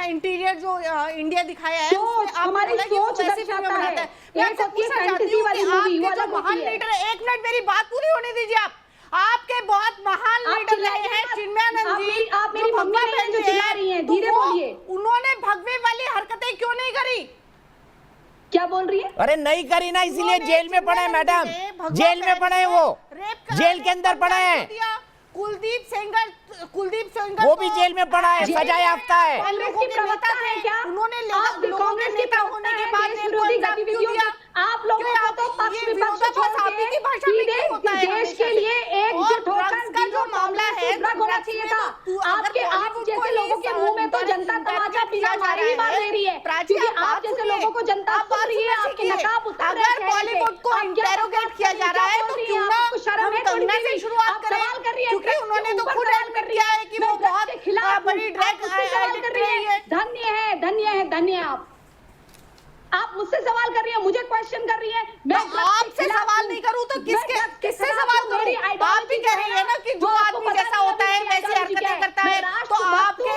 [SPEAKER 8] इंटीरियर जो इंडिया दिखाया है,
[SPEAKER 7] हमारी सोच दर्शाता है।
[SPEAKER 8] मैं पूछना चाहती हूँ कि आपके जो महान लीडर, 1 मिनट मेरी बात पूरी होने दीजिए। आपके बहुत महान लीडर रहे हैं चिन्मयानंद जी,
[SPEAKER 7] आप मेरी मम्मी बहन जो चिल्ला रही हैं, धीरे बोलिए।
[SPEAKER 8] उन्होंने भगवे वाली हरकतें क्यों नहीं करी?
[SPEAKER 7] क्या बोल रही है?
[SPEAKER 1] अरे नहीं करी ना, इसीलिए जेल में पड़े मैडम, जेल में पड़े हैं, वो जेल के अंदर पड़े हैं।
[SPEAKER 8] कुलदीप सेंगर
[SPEAKER 1] वो भी जेल में पड़ा है, सजा याफ्ता है।
[SPEAKER 8] उन्होंने कांग्रेस नेता होने के बाद
[SPEAKER 7] विरोधी गतिविधियों आप लोगों को तो पक्ष विपक्ष छोड़ के सीधे देश के लिए एकजुट होकर
[SPEAKER 8] का जो मामला है
[SPEAKER 7] होना चाहिए था। आपके आप जैसे लोगों के मुंह में तो जनता तमाचा पीना हमारी ही बात ले रही है, क्योंकि आप जैसे लोगों को जनता सुन रही है, आपके नकाब उतार रहे हैं।
[SPEAKER 8] अगर बॉलीवुड को इंटेरोगेट किया जा रहा है तो क्यों ना
[SPEAKER 7] शर्म है
[SPEAKER 8] कंगना से शुरुआत करें, क्योंकि उन्होंने तो खुद एडमिट किया है कि वो बहुत बड़ी ड्रग एडिक्ट रही है।
[SPEAKER 7] धन्य है आप मुझसे सवाल कर रही हैं, मुझे क्वेश्चन कर रही हैं।
[SPEAKER 8] मैं आपसे सवाल नहीं करूं तो किससे सवाल करूं? आप भी कह रही है ना कि जो आदमी जैसा होता है वैसी हरकतें करता है, तो आपके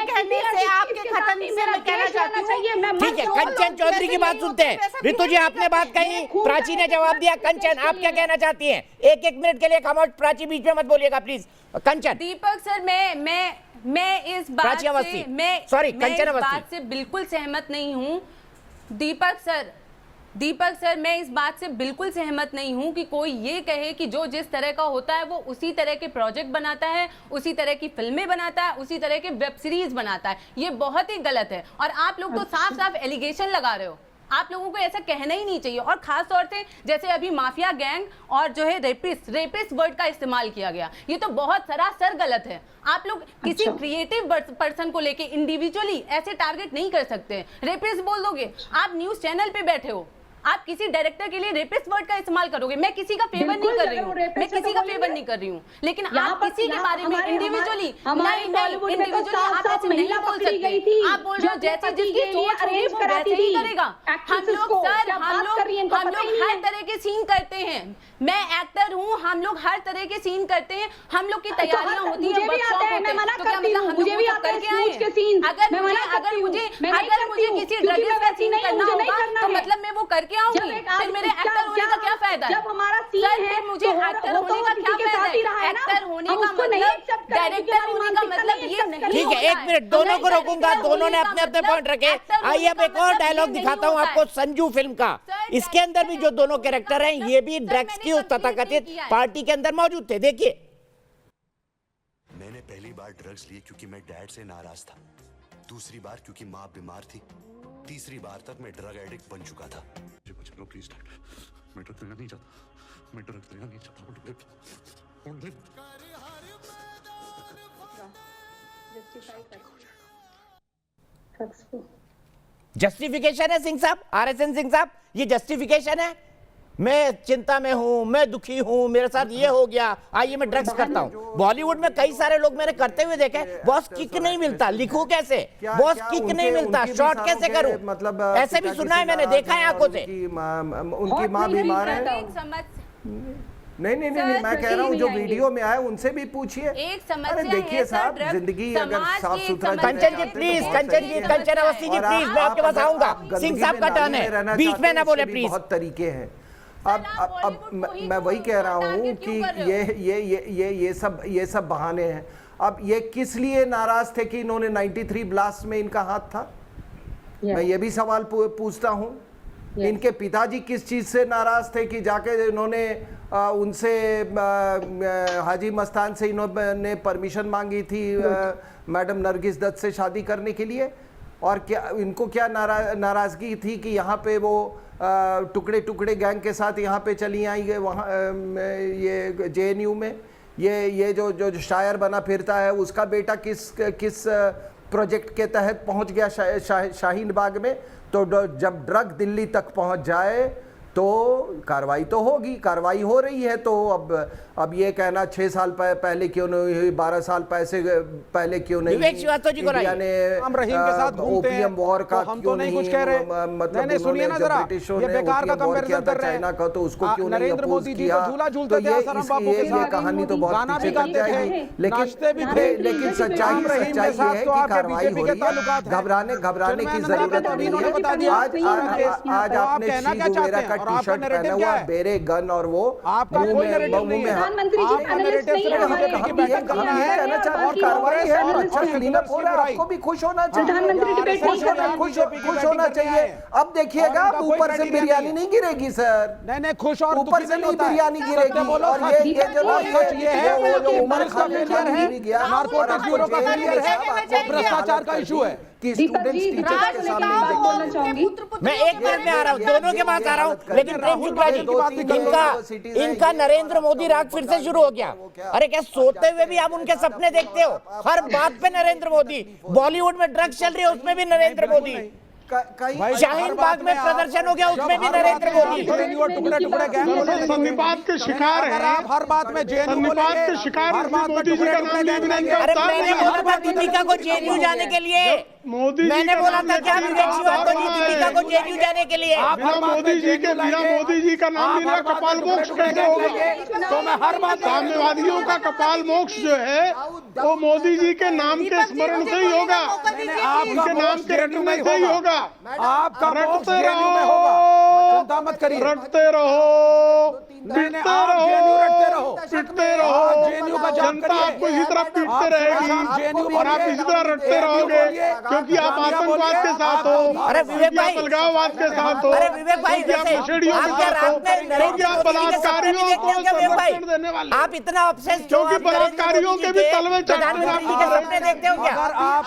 [SPEAKER 8] कहने से, आपके खत्म से मैं कहना चाहती हूं।
[SPEAKER 1] ठीक है, कंचन चौधरी की बात सुनते हैं। रितु जी आपने बात कही, प्राची ने जवाब दिया। कंचन आप क्या कहना चाहती हैं? 1 मिनट के लिए कम आउट, प्राची बीच में मत बोलिएगा प्लीज। कंचन।
[SPEAKER 11] दीपक सर, मैं इस बात से बिल्कुल सहमत नहीं हूं। दीपक सर मैं इस बात से बिल्कुल सहमत नहीं हूं कि कोई ये कहे कि जो जिस तरह का होता है वो उसी तरह के प्रोजेक्ट बनाता है, उसी तरह की फिल्में बनाता है, उसी तरह के वेब सीरीज बनाता है। ये बहुत ही गलत है और आप लोग तो साफ साफ एलिगेशन लगा रहे हो। आप लोगों को ऐसा कहना ही नहीं चाहिए। और खास तौर से जैसे अभी माफिया गैंग और जो है रेपिस्ट वर्ड का इस्तेमाल किया गया, ये तो बहुत सरासर गलत है। आप लोग किसी क्रिएटिव पर्सन को लेके इंडिविजुअली ऐसे टारगेट नहीं कर सकते। रेपिस्ट बोल दोगे, आप न्यूज चैनल पे बैठे हो, आप किसी डायरेक्टर के लिए रेपिस्ट वर्ड का इस्तेमाल करोगे। मैं किसी का फेवर नहीं कर रही हूँ, मैं किसी का फेवर नहीं कर रही हूँ, लेकिन आप किसी के बारे में इंडिविजुअली इंडिविजुअली आप ऐसे नहीं बोल सकते। आप बोल रहे हो जैसे जिसकी सोच होगी वो वैसे ही करेगा। हम लोग हर तरह के सीन करते हैं। मैं एक्टर हूँ, हम लोग हर तरह के सीन करते हैं। हम लोग की तैयारियां होती है, वर्कशॉप होते हैं, तो क्या मतलब हम लोग वो करके आए? अगर मुझे किसी ड्रग्स का सीन करना होगा तो मतलब मैं वो करके आऊंगी, फिर मेरे एक्टर होने का क्या फायदा है?
[SPEAKER 7] जब हमारा सीन है,
[SPEAKER 11] मुझे एक्टर होने का क्या फायदा है? एक्टर होने का मतलब, डायरेक्टर होने का मतलब ये नहीं।
[SPEAKER 1] ठीक है, 1 मिनट, दोनों को रोकूंगा। दोनों ने अपने अपने पॉइंट रखे। आइए अब एक और डायलॉग दिखाता हूँ आपको संजू फिल्म का। इसके अंदर भी जो दोनों कैरेक्टर हैं ये भी ड्रग्स की उस तथाकथित पार्टी के अंदर मौजूद थे। देखिए,
[SPEAKER 17] मैंने पहली बार ड्रग्स लिए क्योंकि मैं डैड से नाराज था, दूसरी बार क्योंकि माँ बीमार थी, तीसरी बार तक मैं ड्रग एडिक्ट बन चुका था। मुझे प्लीज मैं ड्रग्स लेना नहीं चाहता, मैं ड्रग्स लेना नहीं चाहता।
[SPEAKER 1] जस्टिफिकेशन है सिंह साहब, RSN सिंह साहब, ये जस्टिफिकेशन है। मैं चिंता में हूं, मैं दुखी हूं, मेरे साथ ये हो गया, आइए मैं ड्रग्स करता हूं। बॉलीवुड में कई सारे लोग मैंने करते हुए देखे। बॉस किक नहीं मिलता, लिखूं कैसे? बॉस किक नहीं मिलता, शॉट कैसे करूं? मतलब ऐसे भी सुना है, मैंने देखा है आंखों से।
[SPEAKER 12] उनकी माँ बीमार है। नहीं, मैं कह रहा हूँ जो वीडियो में आए उनसे भी पूछिए।
[SPEAKER 11] अरे
[SPEAKER 12] देखिए साहब, जिंदगी अगर साफ सुथरा।
[SPEAKER 1] कंचन जी प्लीज, कंचन अवस्थी जी प्लीज, मैं आपके पास आऊंगा। सिंह साहब का टर्न है, बीच में ना बोले प्लीज।
[SPEAKER 12] बहुत तरीके हैं। अब मैं वही कह रहा हूँ कि ये सब बहाने हैं। अब ये किस लिए नाराज थे कि इन्होंने 93 ब्लास्ट में इनका हाथ था? मैं ये भी सवाल पूछता हूँ। इनके पिताजी किस चीज से नाराज थे कि जाके इन्होंने उनसे हाजी मस्तान से इन्होंने परमिशन मांगी थी मैडम नरगिस दत्त से शादी करने के लिए? और क्या इनको क्या नाराजगी थी कि यहाँ पे वो टुकड़े टुकड़े गैंग के साथ यहाँ पे चली आई है, वहाँ ये JNU में ये जो शायर बना फिरता है उसका बेटा किस प्रोजेक्ट के तहत पहुँच गया शाहीन बाग में। तो जब ड्रग दिल्ली तक पहुँच जाए तो कार्रवाई तो होगी, कार्रवाई हो रही है। तो अब ये कहना 6 साल पहले क्यों नहीं हुई, 12 साल पहले क्यों नहीं, इंडिया ने ओपीएम वॉर का क्यों नहीं, मतलब सुनिए ना जरा, ये बेकार का कंपैरिजन कर रहे हैं, चाइना का तो उसको क्यों नहीं अपोज किया। तो ये कहानी तो बहुत पीछे तक जाएगी, लेकिन सच्चाई ये है कि कार्रवाई हो रही है, घबराने की जरूरत नहीं है। आज आपने शी गुवेरा का टी-शर्ट पहना हुआ, बेरे गन और वो
[SPEAKER 7] आपका कोई नैरेटिव नहीं है। प्रधानमंत्री जी एनालिस्ट नहीं है हमारे,
[SPEAKER 12] कहना चाहते हैं कार्रवाई है और अच्छा क्लीनअप हो रहा है, आपको भी खुश होना चाहिए,
[SPEAKER 7] प्रधानमंत्री डिबेट
[SPEAKER 12] खुश होना चाहिए। अब देखिएगा ऊपर से बिरयानी नहीं गिरेगी सर,
[SPEAKER 5] नहीं खुश और
[SPEAKER 12] ऊपर से नहीं बिरयानी गिरेगी। और ये जो उमर का फेलियर है, नारकोटिक्स ब्यूरो का फेलियर है, भ्रष्टाचार का इशू है कि स्टूडेंट्स टीचर्स के सामने बोलना चाहूंगी।
[SPEAKER 1] मैं एक मिनट में आ रहा हूँ, दोनों के पास आ रहा हूँ, लेकिन प्रेम शुक्ला जी इनका नरेंद्र मोदी राग फिर से शुरू हो गया। अरे क्या सोते हुए भी आप उनके सपने देखते हो? हर बात पे नरेंद्र मोदी, बॉलीवुड में ड्रग्स चल रही है उसमें भी नरेंद्र मोदी, शाहीन बाग में प्रदर्शन हो गया उसमें भी नरेंद्र मोदी।
[SPEAKER 9] सन्निपात के शिकार है,
[SPEAKER 5] हर बात में
[SPEAKER 9] सन्निपात के शिकार मोदी जी का नाम नहीं।
[SPEAKER 1] अरे मैंने बोला था दीपिका को JNU जाने के लिए, मैंने बोला था क्या विवेक श्रीवास्तव जी दीपिका को JNU जाने के लिए।
[SPEAKER 9] बिना मोदी जी का नाम नहीं, कपाल मोक्ष कैसे होगा?
[SPEAKER 5] तो मैं हर बात,
[SPEAKER 9] साम्यवादियों का कपाल मोक्ष जो है वो मोदी जी के नाम के स्मरण से ही होगा, उनके नाम के रटने से ही होगा।
[SPEAKER 5] आपका
[SPEAKER 9] रटते रहो,
[SPEAKER 5] चिंता मत करिए,
[SPEAKER 9] रटते रहो, पिटते रहो, पिटते रहो, जनता आपको इसी तरह पीटते रहेगी और आप इसी तरह रटते रहोगे, क्योंकि आप आतंकवाद के साथ हो,
[SPEAKER 1] अरे विवेक भाई,
[SPEAKER 9] अलगाववाद के साथ हो,
[SPEAKER 1] अरे विवेक भाई,
[SPEAKER 9] क्योंकि आप नशेड़ियों के साथ हो, क्योंकि आप बलात्कारियों को संरक्षण देने वाले,
[SPEAKER 1] आप इतना ऑब्सेस,
[SPEAKER 9] क्योंकि बलात्कारियों के भी तलवे
[SPEAKER 1] सपने देखते हो क्या?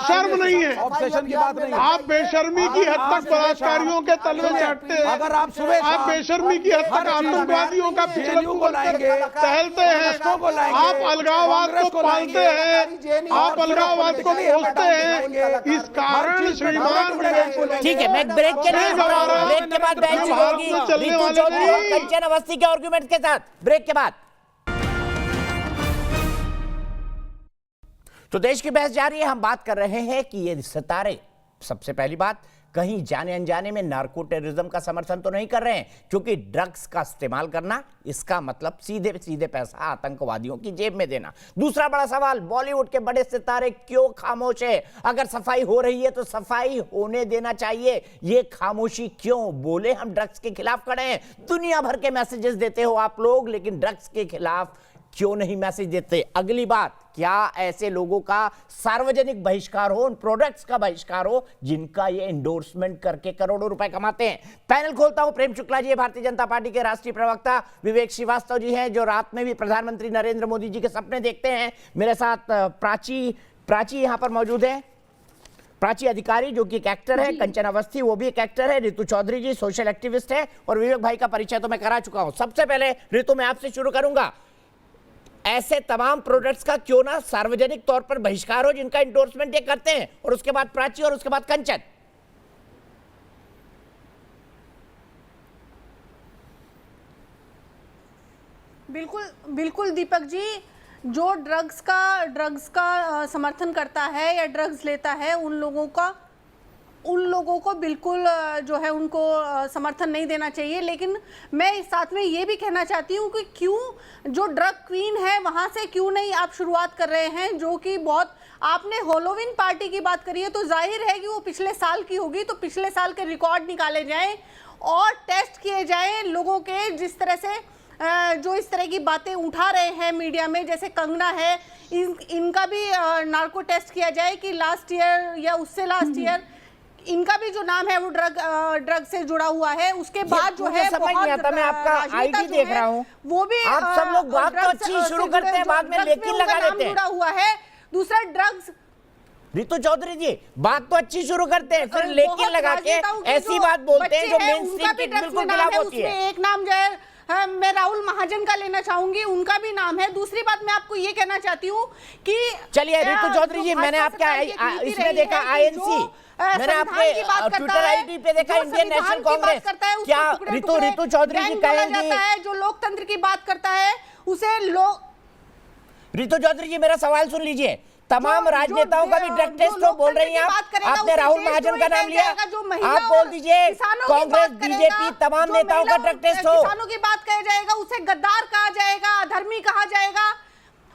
[SPEAKER 9] शर्म नहीं है,
[SPEAKER 5] ऑब्सेशन की बात नहीं,
[SPEAKER 9] आप बेशर्मी की हद तक बलात्कारियों के तलवे चढ़ते हैं।
[SPEAKER 5] अगर आप सुबह
[SPEAKER 9] आप बेशर्मी की हद तक आतंकवादियों का टहलते हैं, आप अलगाववाद को पालते हैं, आप अलगाववाद को पोसते हैं। इस कारण श्रीमान,
[SPEAKER 1] ठीक है, मैं ब्रेक के लिए ब्रेक के बाद बहस होगी रितु चौधरी और कंचन अवस्थी के आर्गुमेंट के साथ, ब्रेक के बाद। तो देश की बहस जारी है, हम बात कर रहे हैं कि ये सितारे, सबसे पहली बात, कहीं जाने अनजाने में नार्को टेररिज्म का समर्थन तो नहीं कर रहे हैं, क्योंकि ड्रग्स का इस्तेमाल करना इसका मतलब सीधे सीधे पैसा आतंकवादियों की जेब में देना। दूसरा बड़ा सवाल, बॉलीवुड के बड़े सितारे क्यों खामोश है? अगर सफाई हो रही है तो सफाई होने देना चाहिए, ये खामोशी क्यों? बोले हम ड्रग्स के खिलाफ खड़े हैं, दुनिया भर के मैसेजेस देते हो आप लोग, लेकिन ड्रग्स के खिलाफ क्यों नहीं मैसेज देते? अगली बात, क्या ऐसे लोगों का सार्वजनिक बहिष्कार हो, उन प्रोडक्ट्स का बहिष्कार हो जिनका ये एंडोर्समेंट करके करोड़ों रुपए कमाते हैं? पैनल खोलता हूं, प्रेम शुक्ला जी भारतीय जनता पार्टी के राष्ट्रीय प्रवक्ता, विवेक श्रीवास्तव जी हैं जो रात में भी प्रधानमंत्री नरेंद्र मोदी जी के सपने देखते हैं, मेरे साथ प्राची यहां पर मौजूद है, प्राची अधिकारी जो कि एक एक्टर है, कंचन अवस्थी वो भी एक एक्टर है, रितु चौधरी जी सोशल एक्टिविस्ट है, और विवेक भाई का परिचय तो मैं करा चुका हूं। सबसे पहले रितु, मैं आपसे शुरू करूंगा, ऐसे तमाम प्रोडक्ट्स का क्यों ना सार्वजनिक तौर पर बहिष्कार हो जिनका एंडोर्समेंट ये करते हैं, और उसके बाद प्राची और उसके बाद कंचन।
[SPEAKER 8] बिल्कुल दीपक जी, जो ड्रग्स का समर्थन करता है या ड्रग्स लेता है उन लोगों को बिल्कुल जो है उनको समर्थन नहीं देना चाहिए। लेकिन मैं इस साथ में ये भी कहना चाहती हूँ कि क्यों जो ड्रग क्वीन है वहाँ से क्यों नहीं आप शुरुआत कर रहे हैं, जो कि बहुत, आपने हेलोवीन पार्टी की बात करी है तो जाहिर है कि वो पिछले साल की होगी, तो पिछले साल के रिकॉर्ड निकाले जाएं और टेस्ट किए जाएं लोगों के, जिस तरह से जो इस तरह की बातें उठा रहे हैं मीडिया में, जैसे कंगना है, इनका भी नार्को टेस्ट किया जाए कि लास्ट ईयर या उससे लास्ट ईयर इनका भी जो नाम है वो ड्रग से जुड़ा हुआ है। उसके बाद जो है
[SPEAKER 1] समझ नहीं आता, मैं आपका आईडी देख रहा हूँ,
[SPEAKER 8] वो भी
[SPEAKER 1] आप सब लोग बात तो अच्छी शुरू करते हैं, बाद में लेकिन लगा देते हैं।
[SPEAKER 8] जुड़ा हुआ है। दूसरा, ड्रग्स
[SPEAKER 1] रितु चौधरी जी, बात तो अच्छी शुरू करते हैं, फिर लेकिन
[SPEAKER 8] बहुत
[SPEAKER 1] लगा के
[SPEAKER 8] राजनेताओं के
[SPEAKER 1] ऐसी
[SPEAKER 8] जो
[SPEAKER 1] बात बोलते हैं
[SPEAKER 8] बच्चे
[SPEAKER 1] जो
[SPEAKER 8] हैं,
[SPEAKER 1] मेन
[SPEAKER 8] उनका
[SPEAKER 1] स्ट्रीम
[SPEAKER 8] भी
[SPEAKER 1] के
[SPEAKER 8] ड्रग्स
[SPEAKER 1] बिल्कुल
[SPEAKER 8] में नाम
[SPEAKER 1] खिलाफ
[SPEAKER 8] है।
[SPEAKER 1] होती है।
[SPEAKER 8] उसमें एक नाम जो है मैं राहुल महाजन का लेना चाहूंगी, उनका भी नाम है। दूसरी बात मैं आपको ये कहना चाहती हूँ कि
[SPEAKER 1] चलिए रितु चौधरी जी, मैंने आपका इसमें देखा आईएनसी, मैंने आपके ट्विटर आईडी पे देखा इंडियन नेशनल कांग्रेस, क्या रितु चौधरी जी कहेंगी?
[SPEAKER 8] जो लोकतंत्र की बात करता है उसे
[SPEAKER 1] रितु चौधरी जी, मेरा सवाल सुन लीजिए। तमाम राजनेताओं का भी ड्रग टेस्ट हो बोल रही हैं आप। आपने राहुल महाजन का नाम लिया, आप बोल दीजिए कांग्रेस बीजेपी तमाम नेताओं का ड्रग टेस्ट हो।
[SPEAKER 8] किसानों की बात कहा जाएगा, उसे गद्दार कहा जाएगा, अधर्मी कहा जाएगा।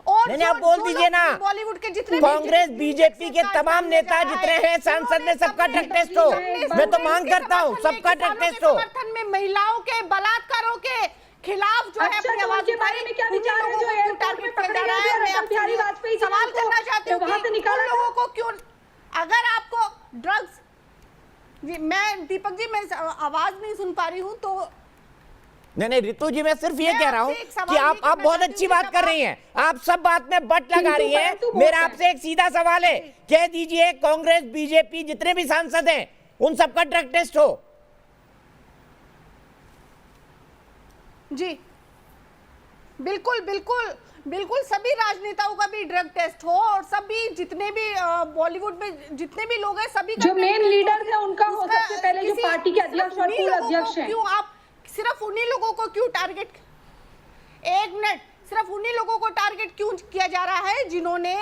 [SPEAKER 8] और
[SPEAKER 1] नहीं, आप बोल दीजिए ना,
[SPEAKER 8] बॉलीवुड के जितने
[SPEAKER 1] कांग्रेस बीजेपी के तमाम नेता जितने हैं सांसद में सबका ड्रग टेस्ट हो। मैं तो मांग करता हूँ सबका ड्रग टेस्ट हो।
[SPEAKER 8] समर्थन में महिलाओं के बलात्कारों के खिलाफ जो है अपनी आवाज
[SPEAKER 7] के बारे में क्या विचार है जो एयरपोर्ट में पकड़े गए थे और अटल बिहारी वाजपेयी जी
[SPEAKER 8] सवाल करना चाहती हूँ
[SPEAKER 7] वहां से निकाला
[SPEAKER 8] लोगों को क्यों, अगर आपको ड्रग्स जी, मैं दीपक जी मैं आवाज नहीं सुन पा रही हूँ तो
[SPEAKER 1] नहीं रितु जी, मैं सिर्फ ये कह रहा हूँ कि आप बहुत अच्छी बात कर रही हैं, आप सब बात में बट लगा रही हैं। मेरा आपसे एक सीधा सवाल है, कह दीजिए कांग्रेस बीजेपी जितने भी सांसद हैं उन सबका ड्रग टेस्ट हो।
[SPEAKER 8] जी बिल्कुल बिल्कुल बिल्कुल, सभी राजनेताओं का भी ड्रग टेस्ट हो और सभी जितने भी बॉलीवुड में जितने भी लोग हैं सभी
[SPEAKER 7] जो मेन लीडर है उनका हो, सबसे पहले जो पार्टी के अध्यक्ष और पूर्व अध्यक्ष हैं।
[SPEAKER 8] क्यों आप सिर्फ उन्हीं लोगों को क्यों टारगेट, एक मिनट, सिर्फ उन्हीं लोगों को टारगेट क्यों किया जा रहा है जिन्होंने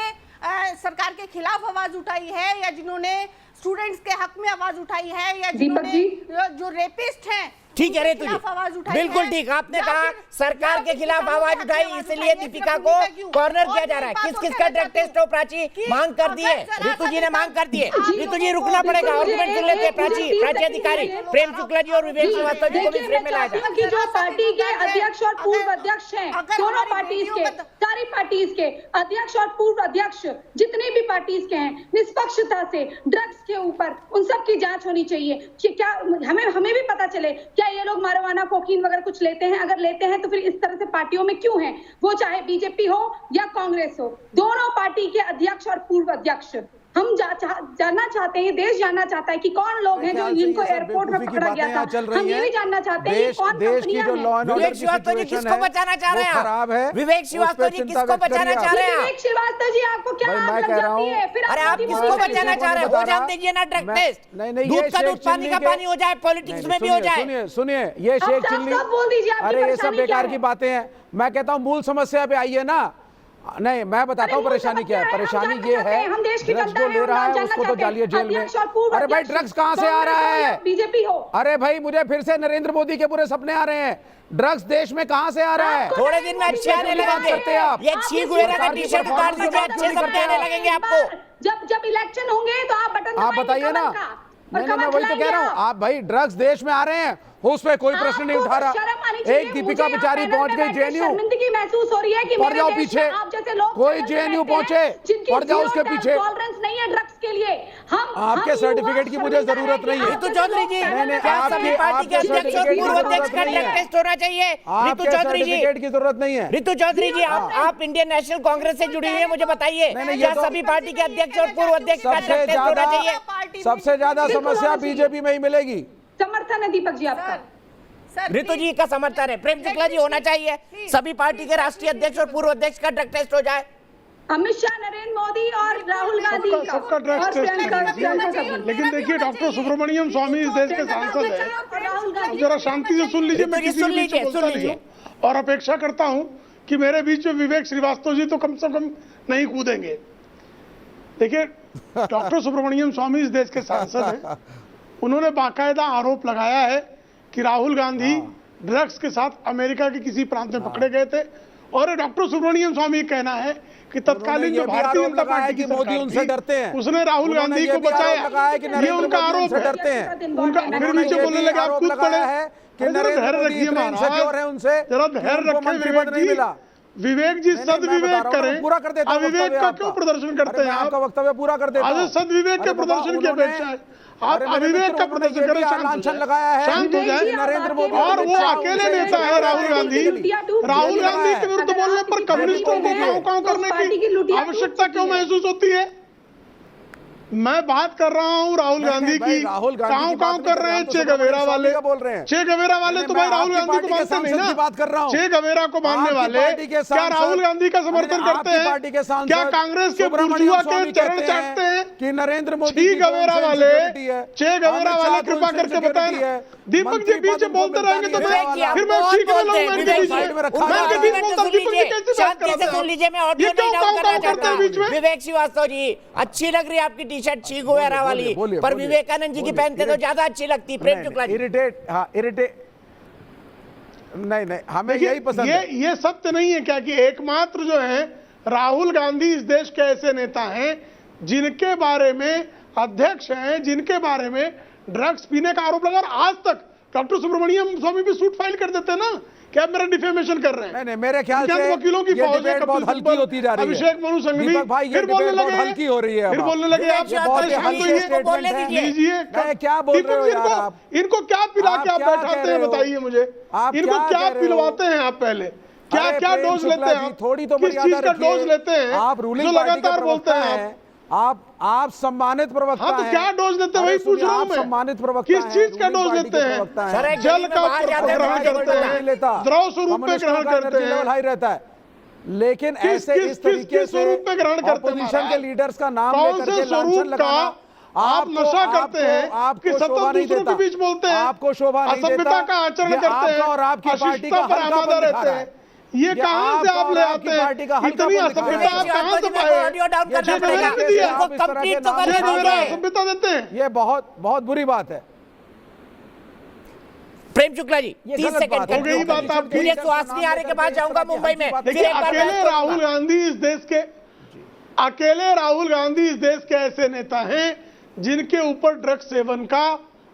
[SPEAKER 8] सरकार के खिलाफ आवाज उठाई है, या जिन्होंने स्टूडेंट्स के हक में आवाज उठाई है, या जिन्होंने जो रेपिस्ट हैं
[SPEAKER 1] ठीक है रितु जी, बिल्कुल ठीक, आपने कहा सरकार के खिलाफ आवाज उठाई इसलिए दीपिका को कॉर्नर किया जा रहा है। किस किस का ड्रग टेस्ट हो प्राची मांग कर दिए, रितु जी ने मांग कर दिए। रितु जी रुकना पड़ेगा, आर्गुमेंट सुन लेते हैं। प्राची अधिकारी प्रेम शुक्ला जी और विवेक श्रीवास्तव जी को भी फ्रेम में लाया जाए।
[SPEAKER 7] जो पार्टी के अध्यक्ष और पूर्व अध्यक्ष हैं, दोनों पार्टीज के, सारी पार्टीज के अध्यक्ष और पूर्व अध्यक्ष जितने भी पार्टीज के हैं, निष्पक्षता से ड्रग्स के ऊपर उन सब की जांच होनी चाहिए कि क्या हमें भी पता चले क्या ये लोग मारवाना कोकीन वगैरह कुछ लेते हैं। अगर लेते हैं तो फिर इस तरह से पार्टियों में क्यों हैं, वो चाहे बीजेपी हो या कांग्रेस हो, दोनों पार्टी के अध्यक्ष और पूर्व अध्यक्ष। हम जानना चाहते हैं, देश जानना चाहता है कि कौन लोग हैं जो जिनको एयरपोर्ट में पकड़ा गया था। हम ये भी जानना चाहते हैं कि कौन कंपनियां हैं।
[SPEAKER 1] विवेक श्रीवास्तव जी किसको बचाना चाह रहे हैं? विवेक श्रीवास्तव जी किसको बचाना चाह रहे हैं?
[SPEAKER 7] विवेक श्रीवास्तव जी आपको क्या आग लग जाती है? फिर
[SPEAKER 1] अरे आप किसको बचाना चाह रहे हैं? हो जान दीजिए ना ड्रग टेस्ट, दूध का दूध पानी का पानी हो जाए, पॉलिटिक्स में भी हो जाए।
[SPEAKER 5] सुनिए ये शेख चिल्ली, अरे ये सब बेकार की बातें हैं। मैं कहता हूँ मूल समस्या पे आइए ना। नहीं, मैं बताता हूँ परेशानी क्या है। परेशानी ये है ड्रग्स जो ले रहा है उसको तो डालिए जेल में। अरे भाई ड्रग्स कहाँ से आ रहा है?
[SPEAKER 7] बीजेपी हो।
[SPEAKER 5] अरे भाई मुझे फिर से नरेंद्र मोदी के पूरे सपने आ रहे हैं। ड्रग्स देश में कहाँ से आ रहा है?
[SPEAKER 1] थोड़े दिन में अच्छे आने लगेंगे आप। ये छी गुएरा का टी शर्ट उतार दीजिए, अच्छे सपने आने लगेंगे आपको।
[SPEAKER 7] जब इलेक्शन होंगे तो आप बटन
[SPEAKER 5] आप बताइए ना। नहीं, मैं वही तो कह रहा हूँ। आप भाई ड्रग्स देश में आ रहे हैं, उस पे कोई प्रश्न नहीं उठा रहा। एक दीपिका बेचारी पहुंच गई जेएनयू,
[SPEAKER 7] शर्मिंदगी महसूस हो रही है कि
[SPEAKER 5] पड़ जाओ पीछे, कोई जेएनयू पहुंचे, पड़ जाओ उसके पीछे।
[SPEAKER 7] टॉलरेंस नहीं है ड्रग्स के लिए। हम
[SPEAKER 5] आपके सर्टिफिकेट की मुझे जरूरत नहीं है।
[SPEAKER 1] रितु चौधरी जी, क्या सभी पार्टी के अध्यक्ष और पूर्व अध्यक्ष का ड्रग टेस्ट होना चाहिए? रितु चौधरी जी
[SPEAKER 5] सर्टिफिकेट की जरूरत नहीं है।
[SPEAKER 1] रितु चौधरी जी, आप इंडियन नेशनल कांग्रेस से जुड़ी हुई है, मुझे बताइए क्या सभी पार्टी के अध्यक्ष और पूर्व अध्यक्ष का ड्रग टेस्ट होना चाहिए?
[SPEAKER 5] सबसे ज्यादा समस्या बीजेपी में ही मिलेगी।
[SPEAKER 7] समर्थन है दीपक जी आपका?
[SPEAKER 1] रितु जी का समर्थन है। प्रेम शुक्ला जी, होना चाहिए सभी पार्टी के राष्ट्रीय अध्यक्ष और पूर्व अध्यक्ष का ड्रग टेस्ट हो जाए।
[SPEAKER 7] अमित शाह, नरेंद्र मोदी और राहुल गांधी
[SPEAKER 9] सबका ड्रग टेस्ट। लेकिन देखिए डॉक्टर सुब्रमण्यम स्वामी इस देश के सांसद हैं, जरा शांति से सुन लीजिए। मैं किसी बीच में बोलता नहीं हूँ और अपेक्षा करता हूँ कि मेरे बीच में विवेक श्रीवास्तव जी तो कम से कम नहीं कूदेंगे। देखिए डॉक्टर सुब्रमण्यम स्वामी इस देश के सांसद हैं, उन्होंने बाकायदा आरोप लगाया है कि राहुल गांधी ड्रग्स के साथ अमेरिका के किसी प्रांत में पकड़े गए थे। और डॉक्टर सुब्रमण्यम स्वामी कहना है कि तत्कालीन जो भारतीय जनता पार्टी की
[SPEAKER 5] मोदी उनसे डरते हैं,
[SPEAKER 9] उसने राहुल गांधी को बचाया। ये उनका आरोप
[SPEAKER 5] डरते हैं।
[SPEAKER 9] उनका फिर नीचे बोलने लगे आप कूद पड़े हैं। धैर्य रखिए महाराज, जरा धैर्य रखें विवेक जी सदविवेक करें। अविवेक का क्यों प्रदर्शन करते हैं आप?
[SPEAKER 5] वक्तव्य पूरा कर देता हूं।
[SPEAKER 9] सदविवेक के प्रदर्शन की अपेक्षा है आप अविवेक का प्रदर्शन करें। शांत हो जाए।
[SPEAKER 5] नरेंद्र मोदी
[SPEAKER 9] और वो अकेले नेता है राहुल गांधी। राहुल गांधी के विरुद्ध बोलने पर कम्युनिस्टों को काऊ काऊ करने की आवश्यकता क्यों महसूस होती है? मैं बात कर रहा हूँ राहुल गांधी की।
[SPEAKER 5] राहुल गांधी
[SPEAKER 9] काऊ काऊ कर रहे हैं चे गवेरा वाले,
[SPEAKER 5] बोल रहे हैं
[SPEAKER 9] चे गवेरा वाले तो भाई राहुल गांधी को मानते नहीं ना।
[SPEAKER 5] बात कर रहा हूँ,
[SPEAKER 9] चे गवेरा को मानने वाले क्या राहुल गांधी का समर्थन करते हैं? क्या कांग्रेस के बुर्जुआ के चरण चाटते हैं
[SPEAKER 5] कि नरेंद्र मोदी
[SPEAKER 9] चे गवेरा वाले? चे गवेरा वाले कृपा करके बताएं। दीपक जी बीच बोलते रहेंगे तो फिर मैं ठीक है लूंगा इनके बीच में। मैं इनके बीच बोलता हूं, दीपक जी कैसे बात
[SPEAKER 1] शांति से सुन लीजिए, मैं ऑडियो नहीं डाउन करना चाहता। विवेक श्रीवास्तव जी, अच्छी लग रही है आपकी टी शर्ट ची गुवेरा वाली, पर विवेकानंद जी की पहनते तो ज्यादा अच्छी लगती। प्रेम शुक्ला जी
[SPEAKER 5] इरिटेट नहीं, हमें यही पसंद है।
[SPEAKER 9] ये सत्य नहीं है क्या कि एकमात्र जो है राहुल गांधी इस देश के ऐसे नेता हैं जिनके बारे में अध्यक्ष हैं, जिनके बारे में ड्रग्स पीने का आरोप लगा, और आज तक डॉक्टर सुब्रमण्यम स्वामी भी सूट फाइल कर देते ना, क्या मेरा डिफेमेशन कर रहे हैं?
[SPEAKER 5] नहीं, मेरे ख्याल से
[SPEAKER 9] वकीलों की फौज है,
[SPEAKER 5] बहुत हल्की होती जा रही है।
[SPEAKER 9] अभिषेक मनु संघवी
[SPEAKER 5] फिर बोलने लगे, हल्की हो रही है,
[SPEAKER 9] फिर बोलने लगे आप लीजिए।
[SPEAKER 5] क्या बोल रहे हो यार आप?
[SPEAKER 9] इनको क्या पिला के आप बैठाते हैं बताइए मुझे, इनको क्या पिलवाते हैं आप? पहले क्या डोज लेते हैं आप?
[SPEAKER 5] थोड़ी तो
[SPEAKER 9] किस चीज का डोज लेते हैं
[SPEAKER 5] आप? रूलिंग
[SPEAKER 9] लगातार बोलते हैं
[SPEAKER 5] आप सम्मानित प्रवक्ता हैं।
[SPEAKER 9] हाँ, तो क्या डोज लेते हैं वही पूछ रहा हूं मैं।
[SPEAKER 5] सम्मानित प्रवक्ता
[SPEAKER 9] किस चीज का डोज लेते हैं? जल का ग्रहण करते हैं, द्रव स्वरूप में ग्रहण करते हैं,
[SPEAKER 5] हाई रहता है, लेकिन ऐसे इस तरीके से ऑपोजिशन के लीडर्स का नाम लेकर के लांछन लगाना,
[SPEAKER 9] आप नशा करते हैं,
[SPEAKER 5] आपको शोभा नहीं देता,
[SPEAKER 9] के बीच बोलते हैं,
[SPEAKER 5] आपको शोभा नहीं देता,
[SPEAKER 9] असभ्यता का आचरण करते हैं
[SPEAKER 5] और आपकी पार्टी का हल्कापन दिखा रहा है।
[SPEAKER 9] ये कहां से आप ले आते हैं? इतनी असभ्यता आप कहां से पाए? असभ्यता देते हैं,
[SPEAKER 5] ये बहुत बुरी बात है।
[SPEAKER 1] प्रेम शुक्ला जी 30 सेकंड
[SPEAKER 9] हो गई बात आपकी।
[SPEAKER 1] मुझे सुहासिनी आर्य के पास जाऊंगा मुंबई में।
[SPEAKER 9] देखिए, अकेले राहुल गांधी इस देश के ऐसे नेता हैं जिनके ऊपर ड्रग्स सेवन का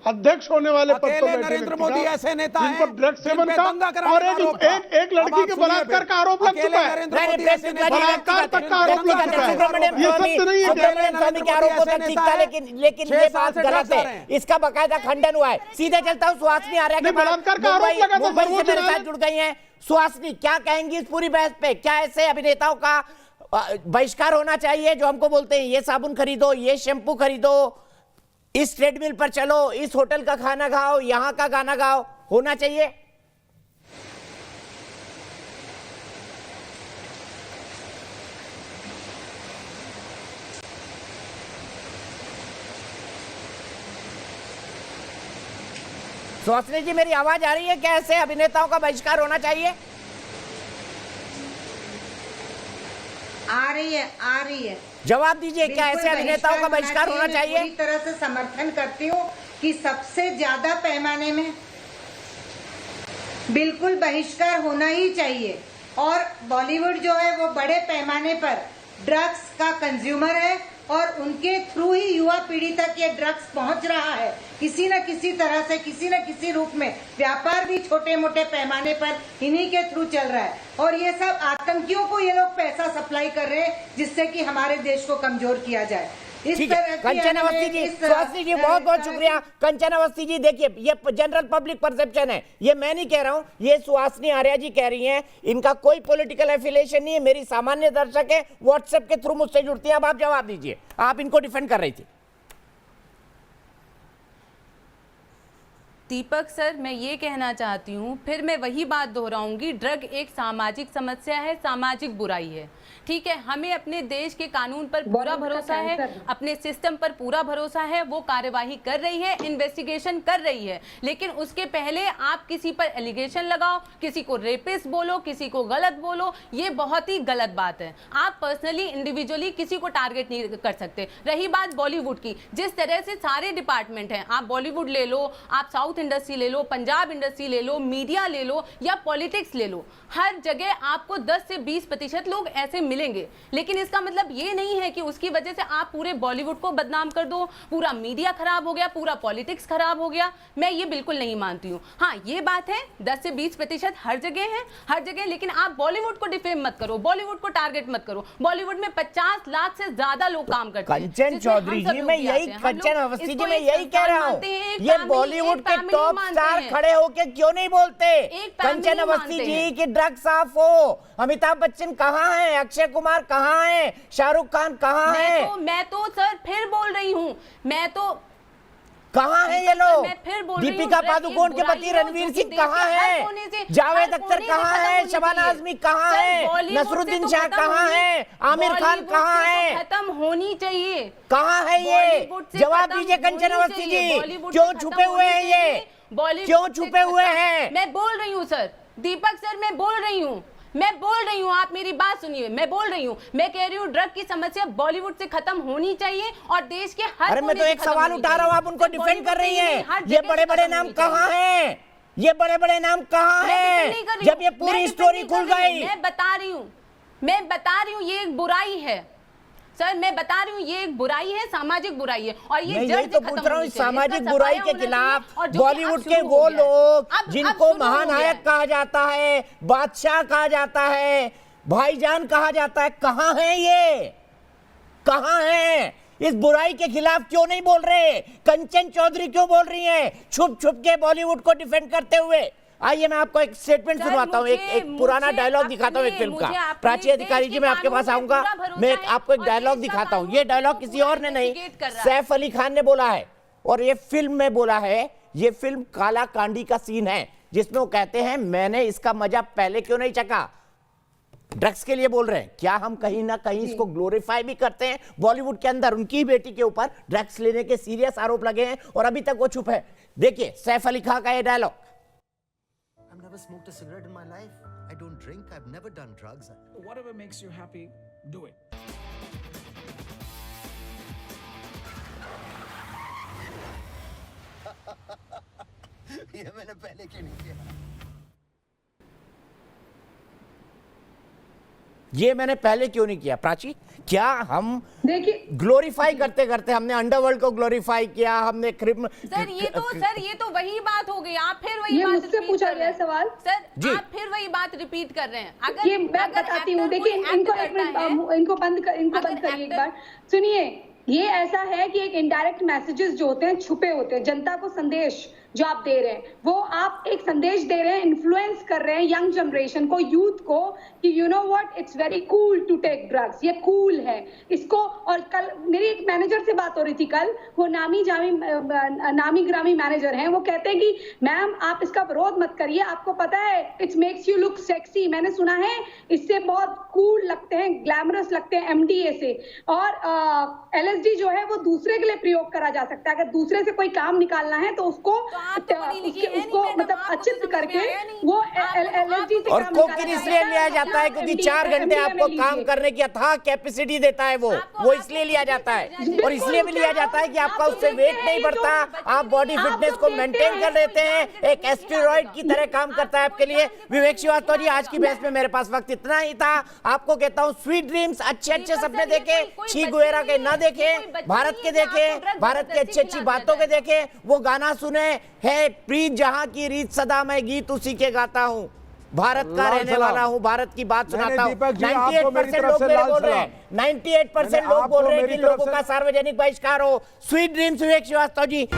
[SPEAKER 9] अध्यक्ष होने वाले पद पर बैठे
[SPEAKER 5] नरेंद्र मोदी ऐसे नेता हैं
[SPEAKER 9] जिन पर ड्रग्स सेवन का और एक लड़की के बलात्कार का आरोप लग चुका है। बलात्कार तक का आरोप लग चुका है। ये सत्य नहीं है क्या?
[SPEAKER 1] लेकिन ये बात गलत है, इसका बकायदा खंडन हुआ है। सीधे चलता हूँ सुहासिनी आर्य के
[SPEAKER 9] बलात्कार का आरोप लगा,
[SPEAKER 1] मुंबई से मेरे साथ जुड़ गई हैं। सुहासिनी, क्या कहेंगी इस पूरी बहस पे? क्या ऐसे अभिनेताओं का बहिष्कार होना चाहिए जो हमको बोलते हैं ये साबुन खरीदो, ये शैम्पू खरीदो, इस ट्रेडमिल पर चलो, इस होटल का खाना खाओ, यहां का गाना गाओ, होना चाहिए? सुहासिनी जी, मेरी आवाज आ रही है? क्या ऐसे अभिनेताओं का बहिष्कार होना चाहिए?
[SPEAKER 18] आ रही है।
[SPEAKER 1] जवाब दीजिए, क्या ऐसे अभिनेताओं का बहिष्कार होना चाहिए?
[SPEAKER 18] पूरी तरह से समर्थन करती हूँ कि सबसे ज्यादा पैमाने में बिल्कुल बहिष्कार होना ही चाहिए। और बॉलीवुड जो है वो बड़े पैमाने पर ड्रग्स का कंज्यूमर है और उनके थ्रू ही युवा पीढ़ी तक ये ड्रग्स पहुंच रहा है। किसी न किसी तरह से, किसी न किसी रूप में व्यापार भी छोटे मोटे पैमाने पर इन्हीं के थ्रू चल रहा है। और ये सब आतंकियों को ये लोग पैसा सप्लाई कर रहे हैं जिससे कि हमारे देश को कमजोर किया जाए।
[SPEAKER 1] कंचन अवस्थी जी, सुहासिनी जी, बहुत बहुत शुक्रिया। कंचन अवस्थी जी, देखिए ये जनरल पब्लिक परसेप्शन है, ये मैं नहीं कह रहा हूं, ये सुहासिनी आर्य जी कह रही हैं। इनका कोई पॉलिटिकल एफिलिएशन नहीं है, मेरी सामान्य दर्शक है, व्हाट्सएप के थ्रू मुझसे जुड़ती हैं। अब आप जवाब दीजिए, आप इनको डिफेंड कर रही थी।
[SPEAKER 11] दीपक सर, मैं ये कहना चाहती हूँ, फिर मैं वही बात दोहराऊंगी, ड्रग एक सामाजिक समस्या है, सामाजिक बुराई है। ठीक है, हमें अपने देश के कानून पर पूरा भरोसा है, अपने सिस्टम पर पूरा भरोसा है, वो कार्यवाही कर रही है, इन्वेस्टिगेशन कर रही है। लेकिन उसके पहले आप किसी पर एलिगेशन लगाओ, किसी को रेपिस्ट बोलो, किसी को गलत बोलो, ये बहुत ही गलत बात है। आप पर्सनली इंडिविजुअली किसी को टारगेट नहीं कर सकते। रही बात बॉलीवुड की, जिस तरह से सारे डिपार्टमेंट हैं, आप बॉलीवुड ले लो, आप साउथ इंडस्ट्री ले लो, पंजाब इंडस्ट्री ले लो, मीडिया ले लो या पॉलिटिक्स ले लो, हर जगह आपको 10 से 20% लोग ऐसे मिलेंगे। लेकिन इसका मतलब ये नहीं है कि उसकी वजह से आप पूरे बॉलीवुड को बदनाम कर दो, पूरा मीडिया खराब हो गया, पूरा पॉलिटिक्स खराब हो गया। मैं ये बिल्कुल नहीं मानती हूँ। हाँ, ये बात है 10 से 20% हर जगह है, हर जगह। लेकिन आप बॉलीवुड को डिफेम मत करो, बॉलीवुड को टारगेट मत करो। बॉलीवुड में 50 लाख से ज्यादा लोग काम करते हैं।
[SPEAKER 1] कंचन चौधरी जी, मैं यही, कंचन अवस्थी जी, मैं यही कह रहा हूँ, ये बॉलीवुड के
[SPEAKER 11] family
[SPEAKER 1] टॉप
[SPEAKER 11] मानते
[SPEAKER 1] स्टार
[SPEAKER 11] हैं।
[SPEAKER 1] खड़े होके क्यों नहीं बोलते?
[SPEAKER 11] एक family
[SPEAKER 1] कंचन अवस्थी
[SPEAKER 11] मानते
[SPEAKER 1] जी
[SPEAKER 11] हैं।
[SPEAKER 1] की ड्रग्स ऑफ हो। अमिताभ बच्चन कहाँ है? अक्षय कुमार कहाँ है? शाहरुख खान कहाँ है?
[SPEAKER 11] मैं तो सर फिर बोल रही हूँ, मैं तो
[SPEAKER 1] कहाँ है ये लोग?
[SPEAKER 11] मैं फिर बोल रही हूँ,
[SPEAKER 1] दीपिका
[SPEAKER 11] ड्रग्स
[SPEAKER 1] पादुकोण
[SPEAKER 11] एक
[SPEAKER 1] के पति
[SPEAKER 11] बुराई है,
[SPEAKER 1] रणवीर
[SPEAKER 11] जो
[SPEAKER 1] सिंह
[SPEAKER 11] कि
[SPEAKER 1] कहाँ
[SPEAKER 11] देश के हर
[SPEAKER 1] है?
[SPEAKER 11] कोने से-
[SPEAKER 1] जावेद
[SPEAKER 11] हर
[SPEAKER 1] अख्तर
[SPEAKER 11] कोने से
[SPEAKER 1] कहाँ
[SPEAKER 11] खत्म
[SPEAKER 1] है?
[SPEAKER 11] होनी
[SPEAKER 1] शबाना
[SPEAKER 11] चाहिए।
[SPEAKER 1] आजमी कहाँ
[SPEAKER 11] सर,
[SPEAKER 1] है?
[SPEAKER 11] बॉलीवुड से
[SPEAKER 1] नसरुद्दीन
[SPEAKER 11] तो
[SPEAKER 1] शाह
[SPEAKER 11] खत्म
[SPEAKER 1] कहाँ
[SPEAKER 11] होनी-
[SPEAKER 1] है? आमिर खान
[SPEAKER 11] बॉलीवुड
[SPEAKER 1] कहाँ
[SPEAKER 11] से तो
[SPEAKER 1] है?
[SPEAKER 11] खत्म होनी चाहिए।
[SPEAKER 1] कहाँ है ये?
[SPEAKER 11] बॉलीवुड से
[SPEAKER 1] जवाब
[SPEAKER 11] खत्म
[SPEAKER 1] दीजिए कंचन
[SPEAKER 11] होनी
[SPEAKER 1] अवस्थी
[SPEAKER 11] चाहिए।
[SPEAKER 1] जी,
[SPEAKER 11] बॉलीवुड
[SPEAKER 1] क्यों
[SPEAKER 11] से खत्म
[SPEAKER 1] छुपे हुए
[SPEAKER 11] होनी
[SPEAKER 1] हैं ये?
[SPEAKER 11] चाहिए। बॉलीवुड
[SPEAKER 1] क्यों
[SPEAKER 11] से
[SPEAKER 1] छुपे हुए
[SPEAKER 11] खत्म-
[SPEAKER 1] हैं?
[SPEAKER 11] मैं बोल रही हूँ सर, दीपक सर मैं बोल रही हूँ, आप मेरी बात सुनिए। मैं बोल रही हूँ, मैं कह रही हूँ ड्रग की समस्या बॉलीवुड से खत्म होनी चाहिए और देश के हर
[SPEAKER 1] अरे मैं तो
[SPEAKER 11] कोने से
[SPEAKER 1] एक
[SPEAKER 11] खत्म
[SPEAKER 1] सवाल
[SPEAKER 11] होनी
[SPEAKER 1] उठा रहा हूँ, आप
[SPEAKER 11] चाहिए।
[SPEAKER 1] उनको
[SPEAKER 11] सिर्फ
[SPEAKER 1] डिफेंड
[SPEAKER 11] बॉलीवुड
[SPEAKER 1] कर रही
[SPEAKER 11] से ही नहीं,
[SPEAKER 1] हैं।
[SPEAKER 11] हर
[SPEAKER 1] ये
[SPEAKER 11] जगह से
[SPEAKER 1] बड़े बड़े
[SPEAKER 11] खत्म
[SPEAKER 1] नाम
[SPEAKER 11] होनी
[SPEAKER 1] कहाँ
[SPEAKER 11] चाहिए।
[SPEAKER 1] हैं? ये बड़े बड़े नाम कहाँ
[SPEAKER 11] मैं
[SPEAKER 1] हैं?
[SPEAKER 11] डिफेंड नहीं कर रही
[SPEAKER 1] जब
[SPEAKER 11] हूँ,
[SPEAKER 1] ये
[SPEAKER 11] मैं
[SPEAKER 1] पूरी
[SPEAKER 11] डिफेंड
[SPEAKER 1] स्टोरी
[SPEAKER 11] नहीं
[SPEAKER 1] खुल
[SPEAKER 11] कर रही
[SPEAKER 1] गई।
[SPEAKER 11] हूँ, मैं बता रही हूँ ये एक बुराई है सर, मैं बता रही हूँ ये एक बुराई है, सामाजिक बुराई है और ये
[SPEAKER 1] मैं
[SPEAKER 11] जड़
[SPEAKER 1] यही
[SPEAKER 11] से
[SPEAKER 1] तो
[SPEAKER 11] खत्म
[SPEAKER 1] पूछ रहा हूँ,
[SPEAKER 11] होनी चाहिए।
[SPEAKER 1] सामाजिक
[SPEAKER 11] इसका
[SPEAKER 1] बुराई
[SPEAKER 11] सफाया
[SPEAKER 1] के
[SPEAKER 11] होना
[SPEAKER 1] खिलाफ
[SPEAKER 11] चाहिए और जो कि
[SPEAKER 1] बॉलीवुड
[SPEAKER 11] अब
[SPEAKER 1] के
[SPEAKER 11] शुरू
[SPEAKER 1] वो
[SPEAKER 11] हो गया है।
[SPEAKER 1] लोग
[SPEAKER 11] अब
[SPEAKER 1] जिनको
[SPEAKER 11] शुरू हो गया है।
[SPEAKER 1] महानायक कहा जाता है, बादशाह कहा जाता है, भाईजान कहा जाता है, कहाँ है ये? कहाँ है? इस बुराई के खिलाफ क्यों नहीं बोल रहे? कंचन चौधरी क्यों बोल रही हैं छुप छुप के बॉलीवुड को डिफेंड करते हुए? आइए मैं आपको एक स्टेटमेंट सुनवाता हूँ, एक पुराना डायलॉग दिखाता हूँ एक फिल्म का। प्राची अधिकारी जी मैं आपके पास आऊंगा, मैं आपको एक डायलॉग दिखाता हूँ। ये डायलॉग किसी और ने नहीं, सैफ अली खान ने बोला है और ये फिल्म में बोला है। ये फिल्म काला कांडी का सीन है जिसमें वो कहते हैं मैंने इसका मजा पहले क्यों नहीं चखा। ड्रग्स के लिए बोल रहे हैं। क्या हम कहीं ना कहीं इसको ग्लोरीफाई भी करते हैं? बॉलीवुड के अंदर उनकी बेटी के ऊपर ड्रग्स लेने के सीरियस आरोप लगे हैं और अभी तक वो चुप है। देखिए सैफ अली खान का ये dialogue.
[SPEAKER 19] I've never smoked a cigarette in my life. I don't drink. I've never done drugs.
[SPEAKER 20] Whatever makes you happy, do it.
[SPEAKER 19] ये मैंने पहले क्यों नहीं किया?
[SPEAKER 1] ये मैंने पहले क्यों नहीं किया? प्राची, क्या हम
[SPEAKER 7] देखिए
[SPEAKER 1] ग्लोरीफाई करते करते हमने अंडरवर्ल्ड को ग्लोरीफाई किया, हमने क्रिम
[SPEAKER 11] सर ये तो वही बात हो गई। आप फिर वही
[SPEAKER 7] ये
[SPEAKER 11] बात
[SPEAKER 7] मुझसे
[SPEAKER 11] repeat
[SPEAKER 7] पूछा
[SPEAKER 11] कर रहे
[SPEAKER 7] गया
[SPEAKER 11] हैं।
[SPEAKER 7] सवाल।
[SPEAKER 11] सर
[SPEAKER 1] जी।
[SPEAKER 11] आप फिर वही बात रिपीट कर रहे हैं। अगर
[SPEAKER 7] ये मैं बताती हूँ, देखिए इनको एक मिनट, इनको बंद करिए एक बार। सुनिए, ये ऐसा है कि एक इनडायरेक्ट मैसेजेस जो होते हैं छुपे होते हैं। जनता को संदेश जो आप दे रहे हैं, वो आप एक संदेश दे रहे हैं, इन्फ्लुएंस कर रहे हैं यंग जनरेशन को, यूथ को, कि you know what, it's very cool to take drugs. ये कूल है इसको। और कल मेरी एक मैनेजर से बात हो रही थी कल, वो नामी ग्रामी मैनेजर हैं। वो कहते हैं कि मैम आप इसका विरोध मत करिए, आपको पता है it's makes you look sexy. मैंने सुना है इससे बहुत कूल लगते हैं, ग्लैमरस लगते हैं एमडीए से। और एलएसडी जो है वो दूसरे के लिए प्रयोग करा जा सकता है। अगर दूसरे से कोई काम निकालना है तो उसको उसको मतलब अचित करके वो एलएसडी से
[SPEAKER 1] और
[SPEAKER 7] काम
[SPEAKER 1] कोकीन
[SPEAKER 7] निकाला
[SPEAKER 1] इसलिए लिया जाता है क्योंकि 4 घंटे आपको काम करने की अथाह कैपेसिटी देता है वो इसलिए लिया जाता है। और इसलिए भी लिया जाता है कि आपका उससे वेट नहीं बढ़ता, आप बॉडी फिटनेस को मेंटेन कर लेते हैं, एक एस्टेरॉइड की तरह काम करता है आपके लिए। विवेक श्रीवास्तव जी, आज की बहस में मेरे पास वक्त इतना ही था। आपको कहता हूँ स्वीट ड्रीम्स, अच्छे अच्छे सपने देखे, ची गुएरा के ना देखे, भारत के देखे, भारत की अच्छी अच्छी बातों के देखे, वो गाना सुने है प्रीत जहां की रीत सदा मैं गीत उसी के गाता हूं, भारत का रहने वाला हूं, भारत की बात सुनाता हूं। 98% लोग मेरे बोल रहे हैं, 98% लोग बोल रहे हैं कि लोगों का सार्वजनिक बहिष्कार हो। स्वीट ड्रीम्स विवेक श्रीवास्तव जी।